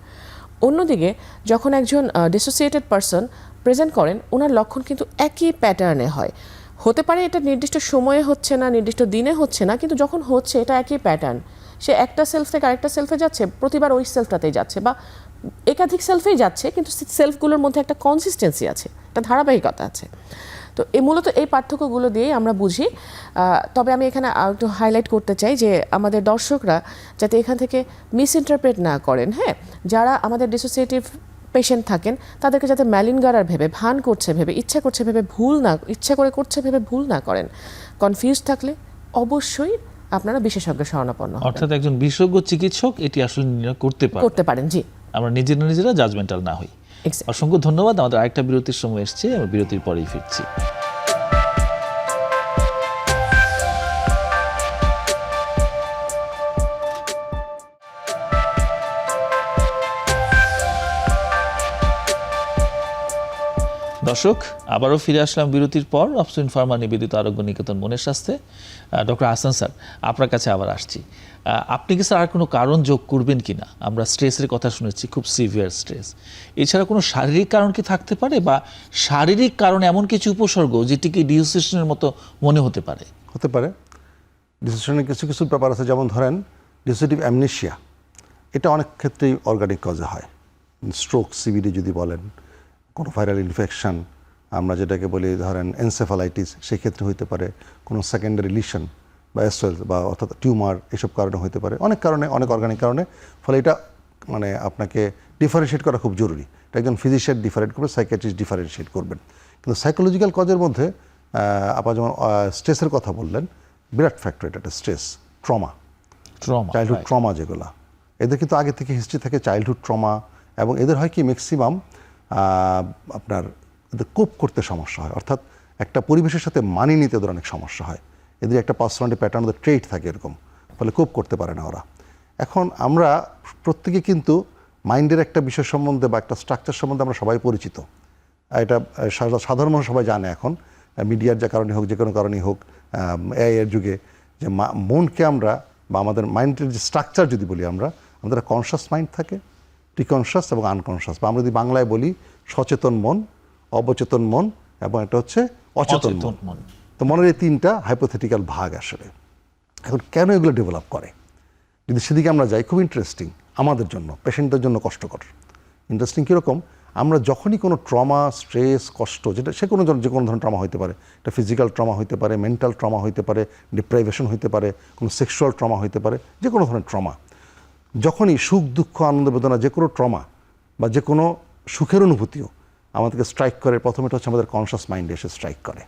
[SPEAKER 2] অন্যদিকে যখন একজন ডিসোসিয়েটেড পারসন প্রেজেন্ট করেন, ওনার লক্ষণ কিন্তু একই প্যাটার্নে হয়। হতে পারে এটা নির্দিষ্ট সময়ে হচ্ছে না, নির্দিষ্ট দিনে হচ্ছে না, কিন্তু যখন হচ্ছে এটা একই প্যাটার্ন। সে একটা সেলফ থেকে আরেকটা সেলফে যাচ্ছে, প্রতিবার ওই সেলফটাতেই যাচ্ছে, বা একাধিক সেলফেই যাচ্ছে, কিন্তু সেলফগুলোর মধ্যে একটা কনসিস্টেন্সি আছে, একটা ধারাবাহিকতা আছে। তো মূলত এই পার্থক্যগুলো দিয়েই আমরা বুঝি। তবে আমি এখানে একটু হাইলাইট করতে চাই যে আমাদের দর্শকরা যাতে এখান থেকে মিসইন্টারপ্রেট না করেন, হ্যাঁ, যারা আমাদের ডিসোসিয়েটিভ পেশেন্ট থাকেন তাদেরকে যাতে ম্যালিনগারার ভেবে, ভান করছে ভেবে, ইচ্ছা করছে ভেবে ইচ্ছা করে করছে ভেবে ভুল না করেন। কনফিউজ থাকলে অবশ্যই আপনারা বিশেষজ্ঞ শরণাপন্ন হবেন।
[SPEAKER 1] অর্থাৎ একজন বিশেষজ্ঞ চিকিৎসক এটি আসলে নির্ণয় করতে
[SPEAKER 2] পারেন। জি,
[SPEAKER 1] আমরা নিজেরা জাজমেন্টাল না হই। অসংখ্য ধন্যবাদ। আমাদের আরেকটা বিরতির সময় এসছে, আমরা বিরতির পরেই ফিরছি। দর্শক, আবারও ফিরে আসলাম বিরতির পর। অপসুনিন ফার্মা নিবেদিত আরোগ্য নিকেতন মনের স্বাস্থ্যে। ডক্টর হাসান স্যার, আপনার কাছে আবার আসছি। আপনি কি স্যার আর কোনো কারণ যোগ করবেন কি না? আমরা স্ট্রেসের কথা শুনেছি, খুব সিভিয়ার স্ট্রেস। এছাড়া কোনো শারীরিক কারণ কি থাকতে পারে, বা শারীরিক কারণে এমন কিছু উপসর্গ যেটিকে ডিসোসিয়েশনের মতো মনে হতে পারে?
[SPEAKER 3] হতে পারে। ডিসোসিয়েশনের কিছু কিছু ব্যাপার আছে, যেমন ধরেন ডিসোসিয়েটিভ অ্যামনেশিয়া, এটা অনেক ক্ষেত্রেই অর্গানিক কজে হয়। স্ট্রোক, সিবিডি যদি বলেন, কোনো ভাইরাল ইনফেকশন, আমরা যেটাকে বলি ধরেন এনসেফালাইটিস, সেক্ষেত্রে হতে পারে। কোনো সেকেন্ডারি লিশন বা এসওএল বা অর্থাৎ টিউমার, এসব কারণে হতে পারে। অনেক কারণে, অনেক অর্গানিক কারণে। ফলে এটা মানে আপনাকে ডিফারেন্সিয়েট করা খুব জরুরি। এটা একজন ফিজিশিয়ান ডিফারেন্ট করবে, সাইকিয়াট্রিস্ট ডিফারেন্সিয়েট করবেন। কিন্তু সাইকোলজিক্যাল কজের মধ্যে আপনার যেমন স্ট্রেসের কথা বললেন, বিরাট ফ্যাক্টর এটা, স্ট্রেস, ট্রমা, চাইল্ডহুড ট্রমা, যেগুলো এদের কিন্তু আগে থেকে হিস্ট্রি থাকে চাইল্ডহুড ট্রমা। এবং এদের হয় কি ম্যাক্সিমাম আপনার এদের কোপ করতে সমস্যা হয়, অর্থাৎ একটা পরিবেশের সাথে মানিয়ে নিতে ওদের অনেক সমস্যা হয়। এদের একটা পার্সোনালিটি প্যাটার্ন, ওদের ট্রেট থাকে এরকম, ফলে কোপ করতে পারে না ওরা। এখন আমরা প্রত্যেকে কিন্তু মাইন্ডের একটা বিষয় সম্বন্ধে বা একটা স্ট্রাকচার সম্বন্ধে আমরা সবাই পরিচিত। এটা সাধারণ মানুষ সবাই জানে এখন, মিডিয়ার যে কারণে হোক, যে কোনো কারণেই হোক, এআই এর যুগে, যে মনকে আমরা বা আমাদের মাইন্ডের যে স্ট্রাকচার যদি বলি, আমাদের কনশাস মাইন্ড থাকে, প্রিকনশাস এবং আনকনশাস, বা আমরা যদি বাংলায় বলি সচেতন মন, অবচেতন মন এবং একটা হচ্ছে অচেতন মন। তো মনের এই তিনটা হাইপোথেটিক্যাল ভাগ আসলে। এখন কেন এগুলো ডেভেলপ করে, যদি সেদিকে আমরা যাই, খুব ইন্টারেস্টিং আমাদের জন্য, পেশেন্টদের জন্য কষ্টকর। ইন্টারেস্টিং কীরকম? আমরা যখনই কোনো ট্রমা, স্ট্রেস, কষ্ট, যেটা যে কোনো ধরনের ট্রমা হতে পারে, এটা ফিজিক্যাল ট্রমা হতে পারে, মেন্টাল ট্রমা হতে পারে, ডিপ্রাইভেশন হতে পারে, কোনো সেক্সুয়াল ট্রমা হতে পারে, যে কোনো ধরনের ট্রমা, যখনই সুখ, দুঃখ, আনন্দ, বেদনা, যে কোনো ট্রমা বা যে কোনো সুখের অনুভূতিও আমাদেরকে স্ট্রাইক করে, প্রথমে এটা হচ্ছে আমাদের কনশাস মাইন্ডে এসে স্ট্রাইক করে।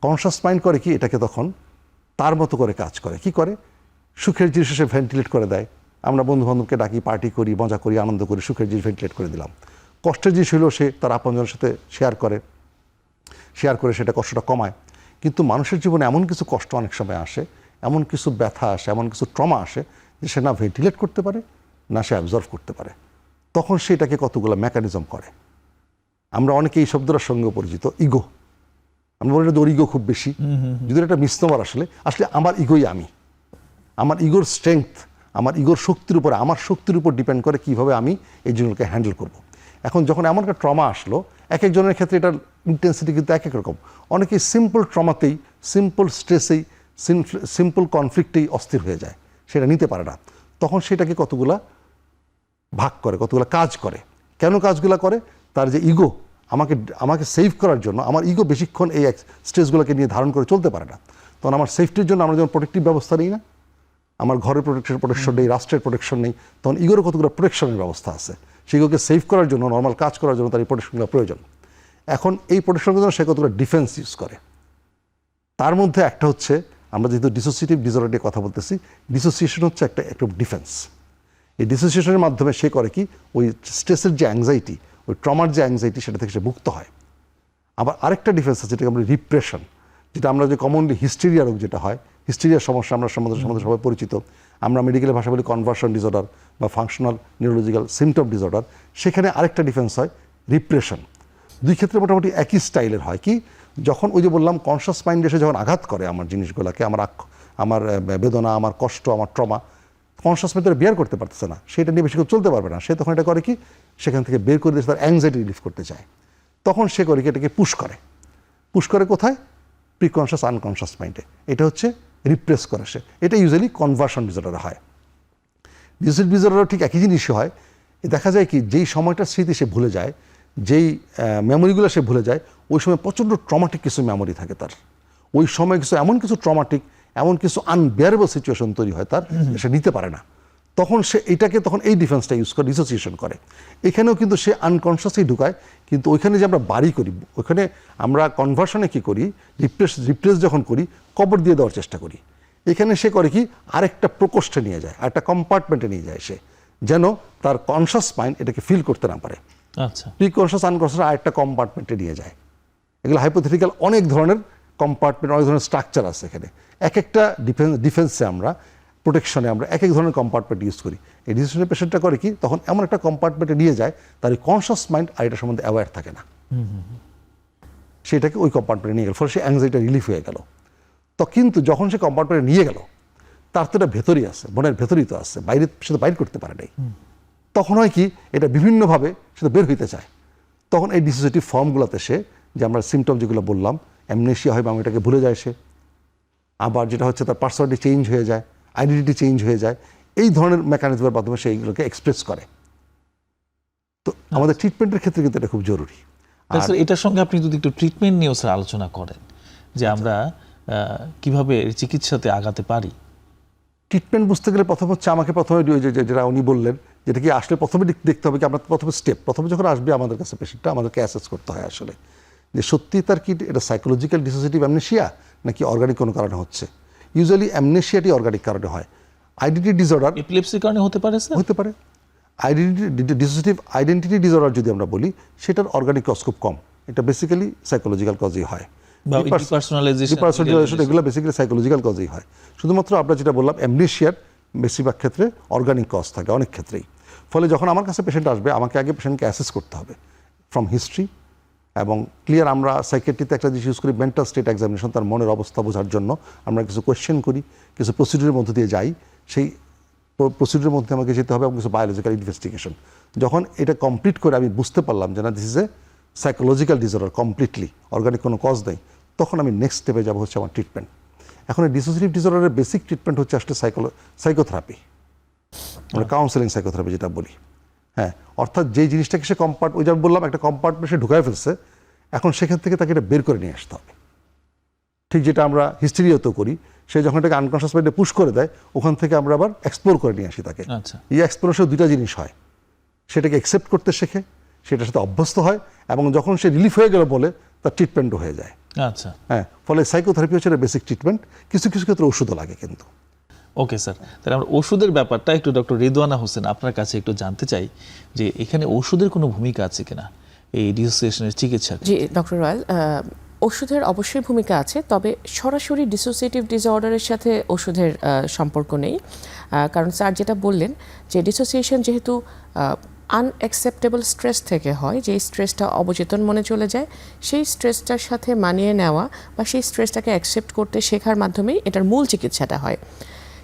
[SPEAKER 3] কনশাস মাইন্ড করে কি, এটাকে তখন তার মতো করে কাজ করে। কি করে? সুখের জিনিস এসে ভেন্টিলেট করে দেয়। আমরা বন্ধুবান্ধবকে ডাকি, পার্টি করি, মজা করি, আনন্দ করি, সুখের জিনিস ভেন্টিলেট করে দিলাম। কষ্টের জিনিস হলেও সে তার আপনজনের সাথে শেয়ার করে সেটা কষ্টটা কমায়। কিন্তু মানুষের জীবনে এমন কিছু কষ্ট অনেক সময় আসে, এমন কিছু ব্যথা আসে, এমন কিছু ট্রমা আসে, যে সে না ভেন্টিলেট করতে পারে, না সে অ্যাবজর্ভ করতে পারে। তখন সেটাকে কতগুলো মেকানিজম করে। আমরা অনেকে এই শব্দটার সঙ্গে পরিচিত, ইগো। আমরা বলি ওর ইগো খুব বেশি, যদি একটা মিসনোমার। আসলে আমার ইগোই আমি, আমার ইগোর স্ট্রেংথ, আমার ইগোর শক্তির উপরে, আমার শক্তির উপর ডিপেন্ড করে কীভাবে আমি এই জিনিসগুলোকে হ্যান্ডেল করব। এখন যখন এমন একটা ট্রমা আসলো, এক একজনের ক্ষেত্রে এটার ইন্টেন্সিটি কিন্তু এক এক রকম। অনেকেই সিম্পল ট্রমাতেই, সিম্পল স্ট্রেসেই, সিম্পল কনফ্লিক্টেই অস্থির হয়ে যায়, সেটা নিতে পারে না। তখন সেটাকে কতগুলা ভাগ করে, কতগুলো কাজ করে। কেন কাজগুলো করে? তার যে ইগো, আমাকে সেভ করার জন্য, আমার ইগো বেশিক্ষণ এই স্ট্রেসগুলোকে নিয়ে ধারণ করে চলতে পারে না। তখন আমার সেফটির জন্য আমরা যেমন প্রোটেক্টিভ ব্যবস্থা নিই না, আমার ঘরের প্রোটেকশন নেই, রাষ্ট্রের প্রোটেকশন নেই, তখন ইগোরও কতগুলো প্রোটেকশনের ব্যবস্থা আছে। সেগুলোকে সেভ করার জন্য, নর্মাল কাজ করার জন্য তার এই প্রোটেকশনগুলো প্রয়োজন। এখন এই প্রোটেকশনের জন্য সে কতগুলো ডিফেন্স ইউজ করে। তার মধ্যে একটা হচ্ছে, আমরা যেহেতু ডিসোসিয়েটিভ ডিসঅর্ডার নিয়ে কথা বলতেছি, ডিসোসিয়েশন হচ্ছে একটা ডিফেন্স। এই ডিসোসিয়েশনের মাধ্যমে সে করে কি, ওই স্ট্রেসের যে অ্যাংজাইটি, ওই ট্রমার যে অ্যাংজাইটি, সেটা থেকে সে মুক্ত হয়। আবার আরেকটা ডিফেন্স আছে, যেটাকে আমরা রিপ্রেশন, যেটা আমরা যে কমনলি হিস্টেরিয়া রোগ যেটা হয়, হিস্টেরিয়ার সমস্যা আমরা সম্বন্ধে সবাই পরিচিত। আমরা মেডিকেলের ভাষা বলি কনভার্সন ডিসঅর্ডার বা ফাংশনাল নিউরোলজিক্যাল সিমটম ডিসঅর্ডার। সেখানে আরেকটা ডিফারেন্স হয় রিপ্রেশন। দুই ক্ষেত্রে মোটামুটি একই স্টাইলের হয় কি, যখন ওই যে বললাম কনশাস মাইন্ড এসে যখন আঘাত করে আমার জিনিসগুলোকে, আমার বেদনা, আমার কষ্ট, আমার ট্রমা, কনশাস মাইন্ড বের করতে পারতেছে না, সেটা নিয়ে বেশি চলতে পারবে না, সে তখন এটা করে কি সেখান থেকে বের করে দিয়ে তার অ্যাংজাইটি রিলিফ করতে চায়। তখন সে করে কি এটাকে পুশ করে কোথায়, প্রিকনশাস আনকনশাস মাইন্ডে। এটা হচ্ছে রিপ্রেস করে সে। এটা ইউজুয়ালি কনভার্সন ডিসঅর্ডার হয়। ডিসোসিয়েটিভ ডিসঅর্ডারও ঠিক একই জিনিসই হয়। দেখা যায় কি যেই সময়টার স্মৃতি সে ভুলে যায়, যেই মেমোরিগুলো সে ভুলে যায়, ওই সময় প্রচণ্ড ট্রমাটিক কিছু মেমোরি থাকে তার। ওই সময় এমন কিছু ট্রমাটিক, এমন কিছু আনবিয়ারেবল সিচুয়েশন তৈরি হয় তার, সে নিতে পারে না। তখন সে তখন এই ডিফেন্সটা ইউজ করে, ডিসোসিয়েশন করে। এখানেও কিন্তু সে আনকনশাসলি ঢুকায়, কিন্তু ওইখানে যে আমরা বাড়ি করি, ওইখানে আমরা কনভার্সনে কি করি, রিপ্লেস যখন করি কবর দিয়ে দেওয়ার চেষ্টা করি। এখানে সে করে কি আরেকটা প্রকোষ্ঠে নিয়ে যায়, আরেকটা কম্পার্টমেন্টে নিয়ে যায় সে, যেন তার কনশাস মাইন্ড এটাকে ফিল করতে না পারে।
[SPEAKER 1] আচ্ছা,
[SPEAKER 3] প্রিকনশাস আনকনশাস আরেকটা কম্পার্টমেন্টে নিয়ে যায়। এগুলো হাইপোথেটিক্যাল অনেক ধরনের কম্পার্টমেন্ট, অনেক ধরনের স্ট্রাকচার আছে এখানে। এক একটা ডিফেন্সে আমরা, প্রোটেকশনে আমরা এক এক ধরনের কম্পার্টমেন্ট ইউজ করি। এই ডিসোসিয়েটিভ পেশেন্টটা করে কি তখন এমন একটা কম্পার্টমেন্টে নিয়ে যায় তার এই কনশাস মাইন্ড আর এটা সম্বন্ধে অ্যাওয়্যার থাকে না, সেটাকে ওই কম্পার্টমেন্টে নিয়ে গেল, ফলে সে অ্যাংজাইটি রিলিফ হয়ে গেল। তো কিন্তু যখন সে কম্পার্টমেন্টে নিয়ে গেল, তার তো এটা ভেতরেই আছে, মনের ভেতরেই তো আছে, বাইরে সে তো বাইর করতে পারে নাই। তখন হয় কি এটা বিভিন্নভাবে সেটা বের হইতে চায়। তখন এই ডিসোসিয়েটিভ ফর্মগুলোতে সে, যে আমরা সিমটম যেগুলো বললাম, অ্যামনেশিয়া হয় বা এটাকে ভুলে যায় সে, আবার যেটা হচ্ছে তার পার্সোনালিটি চেঞ্জ হয়ে যায়, আইডেন্টিটি চেঞ্জ হয়ে যায়, এই ধরনের মেকানিজমের মাধ্যমে সে এইগুলোকে এক্সপ্রেস করে। তো আমাদের ট্রিটমেন্টের ক্ষেত্রে কিন্তু এটা খুব জরুরি।
[SPEAKER 1] স্যার এটার সঙ্গে আপনি যদি একটু ট্রিটমেন্ট নিয়েও স্যার আলোচনা করেন, যে আমরা কিভাবে চিকিৎসাতে আগাতে পারি।
[SPEAKER 3] ট্রিটমেন্ট বুঝতে গেলে আমাকে প্রথমে যেটা উনি বললেন, যেটা কি আসলে প্রথমে দেখতে হবে কি আমরা প্রথমে যখন আসবে আমাদের কাছে পেশেন্টটা, আমাদেরকে অ্যাসেস করতে হয় আসলে যে সত্যি তার কি এটা সাইকোলজিক্যাল ডিসোসিয়েটিভ অ্যামনেশিয়া নাকি অর্গানিক কোনো কারণে হচ্ছে। ইউজুয়ালি অ্যামনেশিয়াটি অর্গানিক কারণে হয়। আইডেন্টিটি ডিসঅর্ডার
[SPEAKER 1] এপিলেপসির কারণে হতে পারে স্যার?
[SPEAKER 3] হতে পারে। ডিসোসিয়েটিভ আইডেন্টিটি ডিসঅর্ডার যদি আমরা বলি, সেটার অর্গানিক কজ খুব কম, এটা বেসিক্যালি সাইকোলজিক্যাল কজেই হয়। ডিপার্সোনালাইজেশন এগুলো বেসিক্যালি সাইকোলজিক্যাল কজেই হয়। শুধুমাত্র আমরা যেটা বললাম অ্যামনেশিয়ার বেশিরভাগ ক্ষেত্রে অর্গানিক কজ থাকে অনেক ক্ষেত্রেই। ফলে যখন আমার কাছে পেশেন্ট আসবে, আমাকে আগে পেশেন্টকে অ্যাসেস করতে হবে ফ্রম হিস্ট্রি এবং ক্লিয়ার। আমরা সাইকিয়াট্রিতে একটা জিনিস ইউজ করি মেন্টাল স্টেট এক্সামিনেশন, তার মনের অবস্থা বোঝার জন্য আমরা কিছু কোয়েশ্চেন করি, কিছু প্রসিডিউরের মধ্যে দিয়ে যাই। সেই প্রসিডিউরের মধ্যে আমাকে যেতে হবে এবং কিছু বায়োলজিক্যাল ইনভেস্টিগেশন। যখন এটা কমপ্লিট করে আমি বুঝতে পারলাম যে না this is a psychological disorder, completely organic কোনো কজ নেই, তখন আমি নেক্সট স্টেপে যাবো হচ্ছে আমার ট্রিটমেন্ট। এখন এই ডিসোসিয়েটিভ ডিসঅর্ডারের বেসিক ট্রিটমেন্ট হচ্ছে আসলে সাইকোথেরাপি, আমরা কাউন্সেলিং সাইকোথেরাপি যেটা বলি। হ্যাঁ, অর্থাৎ যেই জিনিসটাকে সে ওই যেমন বললাম একটা কম্পার্টমেন্ট সে ঢুকায় ফেলছে, এখন সেখান থেকে তাকে এটা বের করে নিয়ে আসতে হবে। ঠিক যেটা আমরা হিস্টেরিয়াতেও করি, সে যখন এটাকে আনকনশাস মাইন্ডে পুশ করে দেয়, ওখান থেকে আমরা আবার এক্সপ্লোর করে নিয়ে আসি তাকে।
[SPEAKER 1] আচ্ছা,
[SPEAKER 3] এই এক্সপ্লোরেশন দুইটা জিনিস হয়, সেটাকে অ্যাকসেপ্ট করতে শেখে, সেটার সাথে অভ্যস্ত হয়, এবং যখন সে রিলিফ হয়ে গেল বলে তার ট্রিটমেন্টও হয়ে যায়।
[SPEAKER 1] আচ্ছা,
[SPEAKER 3] হ্যাঁ, ফলে সাইকোথেরাপি হচ্ছে বেসিক ট্রিটমেন্ট। কিছু কিছু ক্ষেত্রে ওষুধও লাগে কিন্তু।
[SPEAKER 1] ওকে স্যার, তাহলে আমরা ওষুধের ব্যাপারটা একটু ডক্টর রিদওয়ানা হোসেন আপনার কাছে একটু জানতে চাই, যে এখানে ওষুধের কোনো ভূমিকা আছে কিনা এই ডিসোসিয়েশনের চিকিৎসা?
[SPEAKER 2] জি ডক্টর রয়েল, ওষুধের অবশ্যই ভূমিকা আছে, তবে সরাসরি ডিসোসিয়েটিভ ডিসঅর্ডারের সাথে ওষুধের সম্পর্ক নেই। কারণ স্যার যেটা বললেন যে ডিসোসিয়েশন যেহেতু আনঅ্যাকসেপ্টেবল স্ট্রেস থেকে হয়, যে স্ট্রেসটা অবচেতন মনে চলে যায়, সেই স্ট্রেসটার সাথে মানিয়ে নেওয়া বা সেই স্ট্রেসটাকে অ্যাকসেপ্ট করতে শেখার মাধ্যমেই এটার মূল চিকিৎসাটা হয়।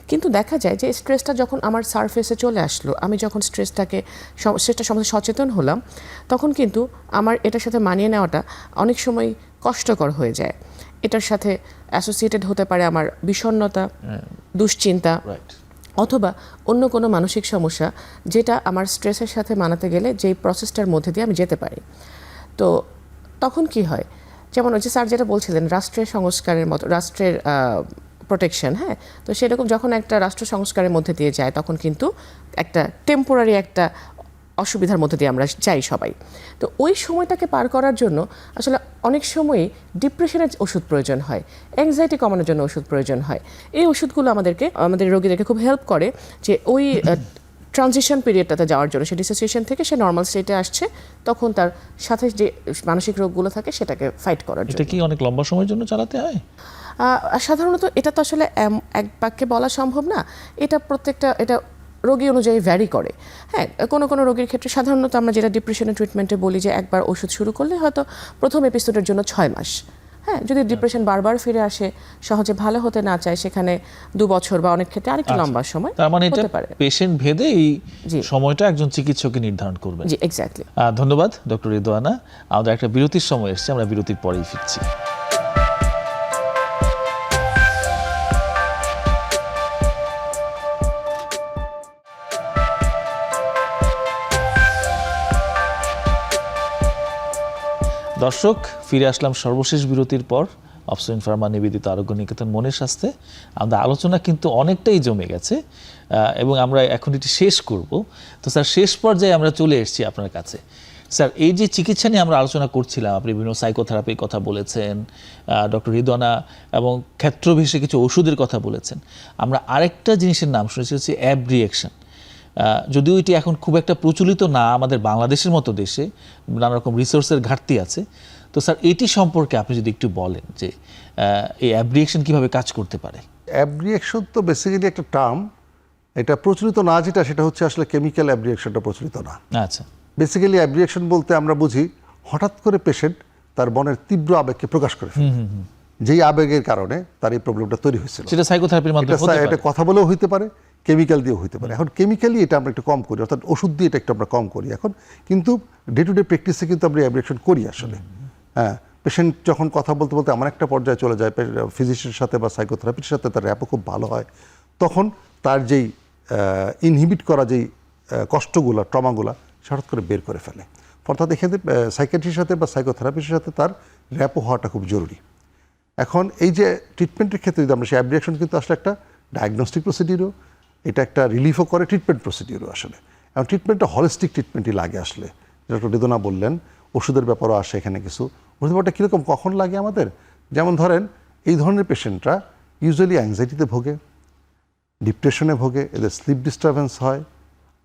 [SPEAKER 2] কিন্তু দেখা যায় যে স্ট্রেসটা যখন আমার সারফেসে চলে আসলো, আমি যখন স্ট্রেসটা সম্বন্ধে সচেতন হলাম, তখন কিন্তু আমার এটার সাথে মানিয়ে নেওয়াটা অনেক সময় কষ্টকর হয়ে যায়। এটার সাথে অ্যাসোসিয়েটেড হতে পারে আমার বিষণ্ণতা, দুশ্চিন্তা, অথবা অন্য কোনো মানসিক সমস্যা, যেটা আমার স্ট্রেসের সাথে মানাতে গেলে যেই প্রসেসটার মধ্যে দিয়ে আমি যেতে পারি। তো তখন কি হয়, যেমন ওই যে স্যার যেটা বলছিলেন রাষ্ট্রের সংস্কারের মতো, রাষ্ট্রের প্রোটেকশন, হ্যাঁ, তো সেরকম যখন একটা রাষ্ট্র সংস্কারের মধ্যে দিয়ে যায়, তখন কিন্তু একটা টেম্পোরারি একটা অসুবিধার মধ্যে দিয়ে আমরা যাই সবাই। তো ওই সময়টাকে পার করার জন্য আসলে অনেক সময়ই ডিপ্রেশনের ওষুধ প্রয়োজন হয়, অ্যাংজাইটি কমানোর জন্য ওষুধ প্রয়োজন হয়। এই ওষুধগুলো আমাদের রোগীদেরকে খুব হেল্প করে যে ওই ট্রানজিশন পিরিয়ডটাতে যাওয়ার জন্য, সে ডিসোসিয়েশন থেকে সে নর্মাল স্টেটে আসছে, তখন তার সাথে যে মানসিক রোগগুলো থাকে সেটাকে ফাইট করার জন্য।
[SPEAKER 1] এটা কি অনেক লম্বা সময়ের জন্য চালাতে হয়?
[SPEAKER 2] সাধারণত এটা তো আসলে এক বাক্যে বলা সম্ভব না, এটা এটা রোগী অনুযায়ী ভ্যারি করে। হ্যাঁ, কোনো কোনো রোগীর ক্ষেত্রে সাধারণত আমরা যেটা ডিপ্রেশনের ট্রিটমেন্টে বলি যে একবার ওষুধ শুরু করলে হয়তো প্রথম এপিসোডের জন্য 6 মাস। হ্যাঁ, যদি ডিপ্রেশন বারবার ফিরে আসে, সহজে ভালো হতে না চায়, সেখানে 2 বছর বা অনেক ক্ষেত্রে আরেকটু লম্বা সময়
[SPEAKER 1] তার মানে এটা
[SPEAKER 2] হতে পারে।
[SPEAKER 1] পেশেন্ট ভেদে এই সময়টা একজন চিকিৎসকই নির্ধারণ করবেন।
[SPEAKER 2] জি, এক্স্যাক্টলি।
[SPEAKER 1] ধন্যবাদ ডক্টর রিদওয়ানা। আমাদের একটা বিরতির সময় এসেছে, আমরা বিরতির পরেই ফিরছি। দর্শক, ফিরে আসলাম সর্বশেষ বিরতির পর। অপসনিন ফার্মা নিবেদিত আরোগ্য নিকেতন মনের স্বাস্থ্যে আমাদের আলোচনা কিন্তু অনেকটাই জমে গেছে এবং আমরা এখন এটি শেষ করব। তো স্যার, শেষ পর্যায়ে আমরা চলে এসেছি আপনার কাছে। স্যার, এই যে চিকিৎসা নিয়ে আমরা আলোচনা করছিলাম, আপনি বিভিন্ন সাইকোথেরাপির কথা বলেছেন, ডক্টর রিদওয়ানা, এবং ক্ষেত্রবিশেষে কিছু ওষুধের কথা বলেছেন। আমরা আরেকটা জিনিসের নাম শুনেছি, হচ্ছে অ্যাব রিঅ্যাকশন। যদিও এটি এখন খুব একটা প্রচলিত না আমাদের বাংলাদেশের মতো দেশে, নানা রকম রিসোর্সের ঘাটতি আছে। তো স্যার, এটি সম্পর্কে আপনি যদি একটু বলেন যে এই অ্যাব রিঅ্যাকশন কীভাবে কাজ করতে পারে।
[SPEAKER 3] অ্যাব রিঅ্যাকশন তো বেসিক্যালি একটা টার্ম, এটা প্রচলিত না যেটা, সেটা হচ্ছে আসলে কেমিক্যাল অ্যাব রিঅ্যাকশনটা প্রচলিত না।
[SPEAKER 1] আচ্ছা,
[SPEAKER 3] বেসিক্যালি অ্যাব রিঅ্যাকশন বলতে আমরা বুঝি হঠাৎ করে পেশেন্ট তার মনের তীব্র আবেগকে প্রকাশ করে ফেলে, যেই আবেগের কারণে তার এই প্রবলেমটা তৈরি হয়েছিল।
[SPEAKER 1] সেটা সাইকোথেরাপির মাধ্যমে হতে পারে,
[SPEAKER 3] এটা কথা বলেও হইতে পারে, কেমিক্যাল দিয়েও হইতে পারে। এখন কেমিক্যালি এটা আমরা একটু কম করি, অর্থাৎ ওষুধ দিয়ে এটা একটু আমরা কম করি এখন, কিন্তু ডে টু ডে প্র্যাকটিসে কিন্তু আমরা অ্যাব রিঅ্যাকশন করি আসলে। হ্যাঁ, পেশেন্ট যখন কথা বলতে বলতে এমন একটা পর্যায়ে চলে যায়, ফিজিশিয়ানের সাথে বা সাইকোথেরাপির সাথে তার র্যাপও খুব ভালো হয়, তখন তার যেই ইনহিবিট করা যেই কষ্টগুলো, ট্রমাগুলো হঠাৎ করে বের করে ফেলে। অর্থাৎ এখানে সাইকিয়াট্রির সাথে বা সাইকোথেরাপির সাথে তার র্যাপও হওয়াটা খুব জরুরি। এখন এই যে ট্রিটমেন্টের ক্ষেত্রে যদি আমরা সেই অ্যাব রিঅ্যাকশন কিন্তু আসলে একটা ডায়াগনস্টিক প্রসিডিউরও, এটা একটা রিলিফও করে, ট্রিটমেন্ট প্রসিডিউরও আসলে। এখন ট্রিটমেন্টটা হলিস্টিক ট্রিটমেন্টই লাগে আসলে, ডক্টর রিদওয়ানা বললেন। ওষুধের ব্যাপারও আসে এখানে কিছু। ওষুধের ব্যাপারটা কীরকম, কখন লাগে আমাদের, যেমন ধরেন এই ধরনের পেশেন্টরা ইউজুয়ালি অ্যাংজাইটিতে ভোগে, ডিপ্রেশনে ভোগে, এদের স্লিপ ডিস্টারবেন্স হয়,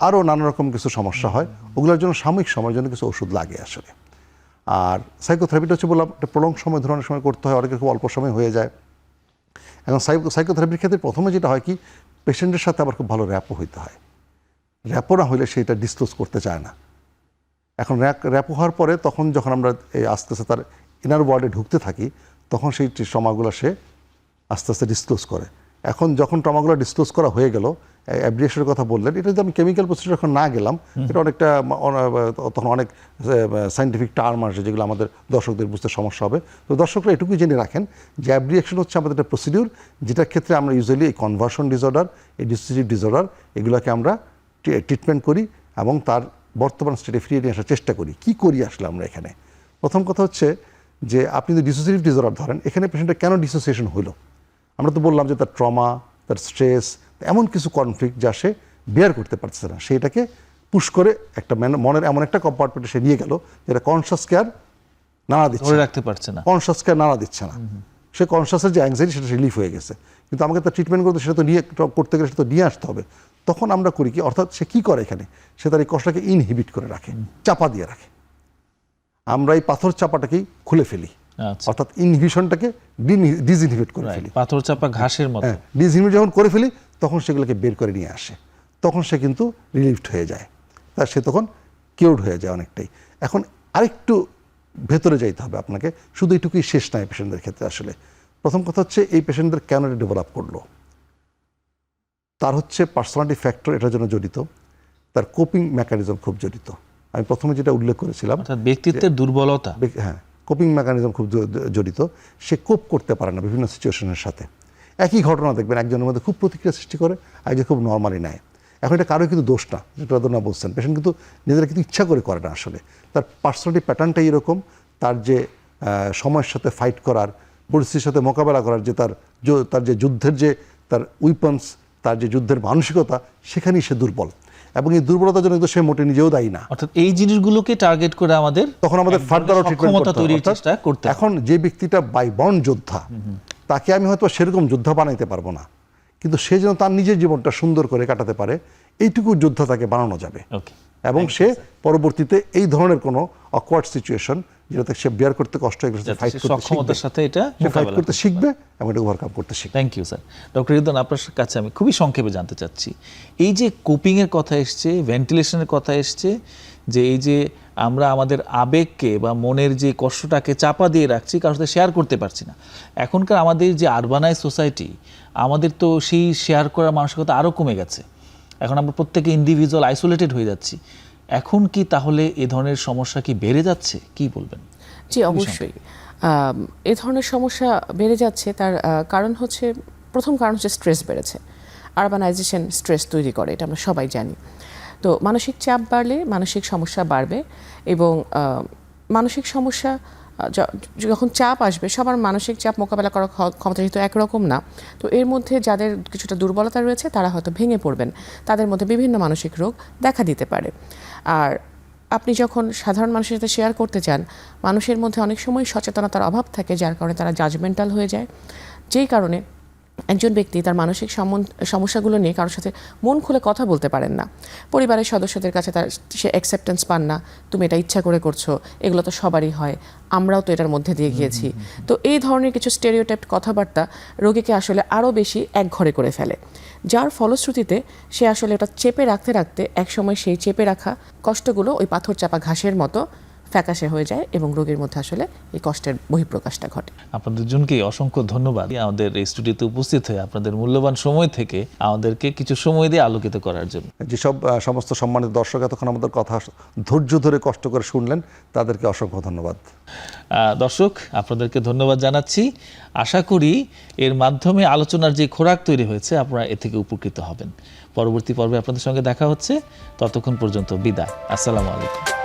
[SPEAKER 3] আরও নানা রকম কিছু সমস্যা হয়, ওগুলোর জন্য সাময়িক সময়ের জন্য কিছু ওষুধ লাগে আসলে। আর সাইকোথেরাপিটা হচ্ছে বললাম একটা প্রলং সময় ধরে অনেক সময় করতে হয়, অনেকের খুব অল্প সময় হয়ে যায়। এখন সাইকোথেরাপির ক্ষেত্রে প্রথমে যেটা হয় কি, পেশেন্টের সাথে আবার খুব ভালো র্যাপও হইতে হয়। র্যাপও না হইলে সেটা ডিসক্লোজ করতে চায় না। এখন র্যাপও হওয়ার পরে তখন যখন আমরা আস্তে আস্তে তার ইনার ওয়ার্ডে ঢুকতে থাকি, তখন সেই ট্রমাগুলো সে আস্তে আস্তে ডিসক্লোজ করে। এখন যখন ট্রমাগুলো ডিসক্লোজ করা হয়ে গেল, অ্যাব রিঅ্যাকশনের কথা বললেন, এটা যদি আমি কেমিক্যাল প্রসিডিউর এখন না গেলাম, এটা অনেকটা তখন অনেক সাইন্টিফিক টার্ম আসে যেগুলো আমাদের দর্শকদের বুঝতে সমস্যা হবে। তো দর্শকরা এটুকুই জেনে রাখেন যে অ্যাব রিঅ্যাকশন হচ্ছে আমাদের একটা প্রসিডিউর, যেটার ক্ষেত্রে আমরা ইউজুয়ালি এই কনভার্সন ডিসঅর্ডার, এই ডিসোসিয়েটিভ ডিসঅর্ডার, এগুলোকে আমরা ট্রিটমেন্ট করি এবং তার বর্তমান স্টেটে ফিরিয়ে নিয়ে আসার চেষ্টা করি। কি করি আসলে আমরা এখানে? প্রথম কথা হচ্ছে যে আপনি যদি ডিসোসিয়েটিভ ডিসঅর্ডার ধরেন, এখানে পেশেন্টের কেন ডিসোসিয়েশন হলো? আমরা তো বললাম যে তার ট্রমা, তার স্ট্রেস, এমন কিছু কনফ্লিক্ট যা সে বেয়ার করতে পারছে না, সেইটাকে পুশ করে একটা মনের এমন একটা কম্পার্টমেন্টে সে নিয়ে গেল যেটা কনশাস কেয়ার নাড়া দিচ্ছে,
[SPEAKER 1] ধরে রাখতে পারছে না,
[SPEAKER 3] কনশাস কেয়ার নাড়া দিচ্ছে না। সে কনশাসের যে অ্যাংজাইটি সেটা রিলিফ হয়ে গেছে, কিন্তু আমাকে তার ট্রিটমেন্ট করতে সেটা তো করতে গেলে সেটা তো নিয়ে আসতে হবে। তখন আমরা করি কি, অর্থাৎ সে কী করে এখানে, সে তার এই কষ্টটাকে ইনহিবিট করে রাখে, চাপা দিয়ে রাখে। আমরা এই পাথর চাপাটাকেই খুলে ফেলি, অর্থাৎ ইনহিবিশনটাকে ডিসইনহিবিট করে ফেলি।
[SPEAKER 1] পাথর চাপা ঘাসের মতো।
[SPEAKER 3] ডিসইনহিবিট যখন করে ফেলি, তখন সেগুলোকে বের করে নিয়ে আসে, তখন সে কিন্তু রিলিফড হয়ে যায়, তার সে তখন কিউরড হয়ে যায় অনেকটাই। এখন আরেকটু ভেতরে যাইতে হবে আপনাকে, শুধু এইটুকুই শেষ নয় পেশেন্টদের ক্ষেত্রে আসলে। প্রথম কথা হচ্ছে এই পেশেন্টদের কেন এটা ডেভেলপ করলো, তার হচ্ছে পার্সোনালিটি ফ্যাক্টর এটার জন্য জড়িত, তার কোপিং মেকানিজম খুব জড়িত। আমি প্রথমে যেটা উল্লেখ করেছিলাম,
[SPEAKER 1] ব্যক্তিত্বের দুর্বলতা,
[SPEAKER 3] হ্যাঁ, কোপিং মেকানিজম খুব জড়িত। সে কোপ করতে পারে না বিভিন্ন সিচুয়েশনের সাথে। একই ঘটনা দেখবেন একজনের মধ্যে খুব প্রতিক্রিয়া সৃষ্টি করে, একজন খুব নর্মালি নেয়। এখন এটা কারো কিন্তু দোষ না, যেটা না বলছেন, পেশেন্ট কিন্তু নিজেরা কিন্তু ইচ্ছা করে করে না আসলে। তার পার্সোনালিটি প্যাটার্নটাই এরকম, তার যে সময়ের সাথে ফাইট করার, পরিস্থিতির সাথে মোকাবেলা করার যে তার যে যুদ্ধের যে তার উইপন্স, তার যে যুদ্ধের মানসিকতা, সেখানেই সে দুর্বল। এবং এই দুর্বলতার জন্য কিন্তু সে মোটে নিজেও দায়ী না।
[SPEAKER 1] অর্থাৎ এই জিনিসগুলোকে টার্গেট করে তখন আমাদের
[SPEAKER 3] ফার্দারও ট্রিটমেন্ট করতে। এখন যে ব্যক্তিটা বাই বর্ন যোদ্ধা, তাকে আমি হয়তো সেরকম যোদ্ধা বানাইতে পারবো না, কিন্তু সে যেন তার নিজের জীবনটা সুন্দর করে কাটাতে পারে, এইটুকু যোদ্ধা তাকে বানানো যাবে। এবং সে পরবর্তীতে এই ধরনের কোনো অকওয়ার্ড সিচুয়েশন যেটাতে সে বেয়ার করতে কষ্ট হয়, ফাইট করতে
[SPEAKER 1] সক্ষমতার সাথে এটা
[SPEAKER 3] সে ফাইট
[SPEAKER 1] মোকাবেলা
[SPEAKER 3] করতে শিখবে এবং এটা ওভারকাম করতে শিখবে।
[SPEAKER 1] Thank you sir. Doctor Ridwan, আপনার কাছে আমি খুবই সংক্ষেপে জানতে চাচ্ছি, এই যে কোপিংয়ের কথা এসছে, ভেন্টিলেশনের কথা এসছে, যে এই যে আমরা আমাদের আবেগকে বা মনের যে কষ্টটাকে চাপা দিয়ে রাখছি, কারোর সাথে শেয়ার করতে পারছি না। এখনকার আমাদের যে আরবানাইজ সোসাইটি, আমাদের তো সেই শেয়ার করার মানসিকতা আরও কমে গেছে। এখন আমরা প্রত্যেকে ইন্ডিভিজুয়াল আইসোলেটেড হয়ে যাচ্ছি। এখন কি তাহলে এ ধরনের সমস্যা কি বেড়ে যাচ্ছে, কি বলবেন?
[SPEAKER 2] জি, অবশ্যই এ ধরনের সমস্যা বেড়ে যাচ্ছে। তার কারণ হচ্ছে, প্রথম কারণ হচ্ছে স্ট্রেস বেড়েছে। আরবানাইজেশন স্ট্রেস তৈরি করে, এটা আমরা সবাই জানি। তো মানসিক চাপ বাড়লে মানসিক সমস্যা বাড়বে, এবং মানসিক সমস্যা যখন চাপ আসবে, সবার মানসিক চাপ মোকাবেলা করার ক্ষমতা যেহেতু একরকম না, তো এর মধ্যে যাদের কিছুটা দুর্বলতা রয়েছে তারা হয়তো ভেঙে পড়বেন, তাদের মধ্যে বিভিন্ন মানসিক রোগ দেখা দিতে পারে। আর আপনি যখন সাধারণ মানুষের সাথে শেয়ার করতে চান, মানুষের মধ্যে অনেক সময় সচেতনতার অভাব থাকে, যার কারণে তারা জাজমেন্টাল হয়ে যায়, যেই কারণে একজন ব্যক্তি তার মানসিক সমস্যাগুলো নিয়ে কারোর সাথে মন খুলে কথা বলতে পারেন না। পরিবারের সদস্যদের কাছে সে অ্যাকসেপ্টেন্স পান না, তুমি এটা ইচ্ছা করে করছো, এগুলো তো সবারই হয়, আমরাও তো এটার মধ্যে দিয়ে গিয়েছি। তো এই ধরনের কিছু স্টেরিওটাইপড কথাবার্তা রোগীকে আসলে আরও বেশি একঘরে করে ফেলে, যার ফলশ্রুতিতে সে আসলে এটা চেপে রাখতে রাখতে একসময় সেই চেপে রাখা কষ্টগুলো ওই পাথর চাপা ঘাসের মতো ফ্যাকাশে হয়ে যায়, এবং রোগীর মধ্যে আসলে এই কষ্টের বহিঃপ্রকাশটা ঘটে।
[SPEAKER 1] আপনাদের দুজনকে অসংখ্য ধন্যবাদ আমাদের এই স্টুডিওতে উপস্থিত হয়ে আপনাদের মূল্যবান সময় থেকে আমাদেরকে কিছু সময় দিয়ে আলোকিত করার জন্য।
[SPEAKER 3] যেসব সমস্ত সম্মানিত দর্শক এতক্ষণ আমাদের কথা ধৈর্য ধরে কষ্ট করে শুনলেন, তাদেরকে অসংখ্য ধন্যবাদ।
[SPEAKER 1] দর্শক, আপনাদেরকে ধন্যবাদ জানাচ্ছি। আশা করি এর মাধ্যমে আলোচনার যে খোরাক তৈরি হয়েছে, আপনারা এ থেকে উপকৃত হবেন। পরবর্তী পর্বে আপনাদের সঙ্গে দেখা হচ্ছে, ততক্ষণ পর্যন্ত বিদায়। আসসালামু আলাইকুম।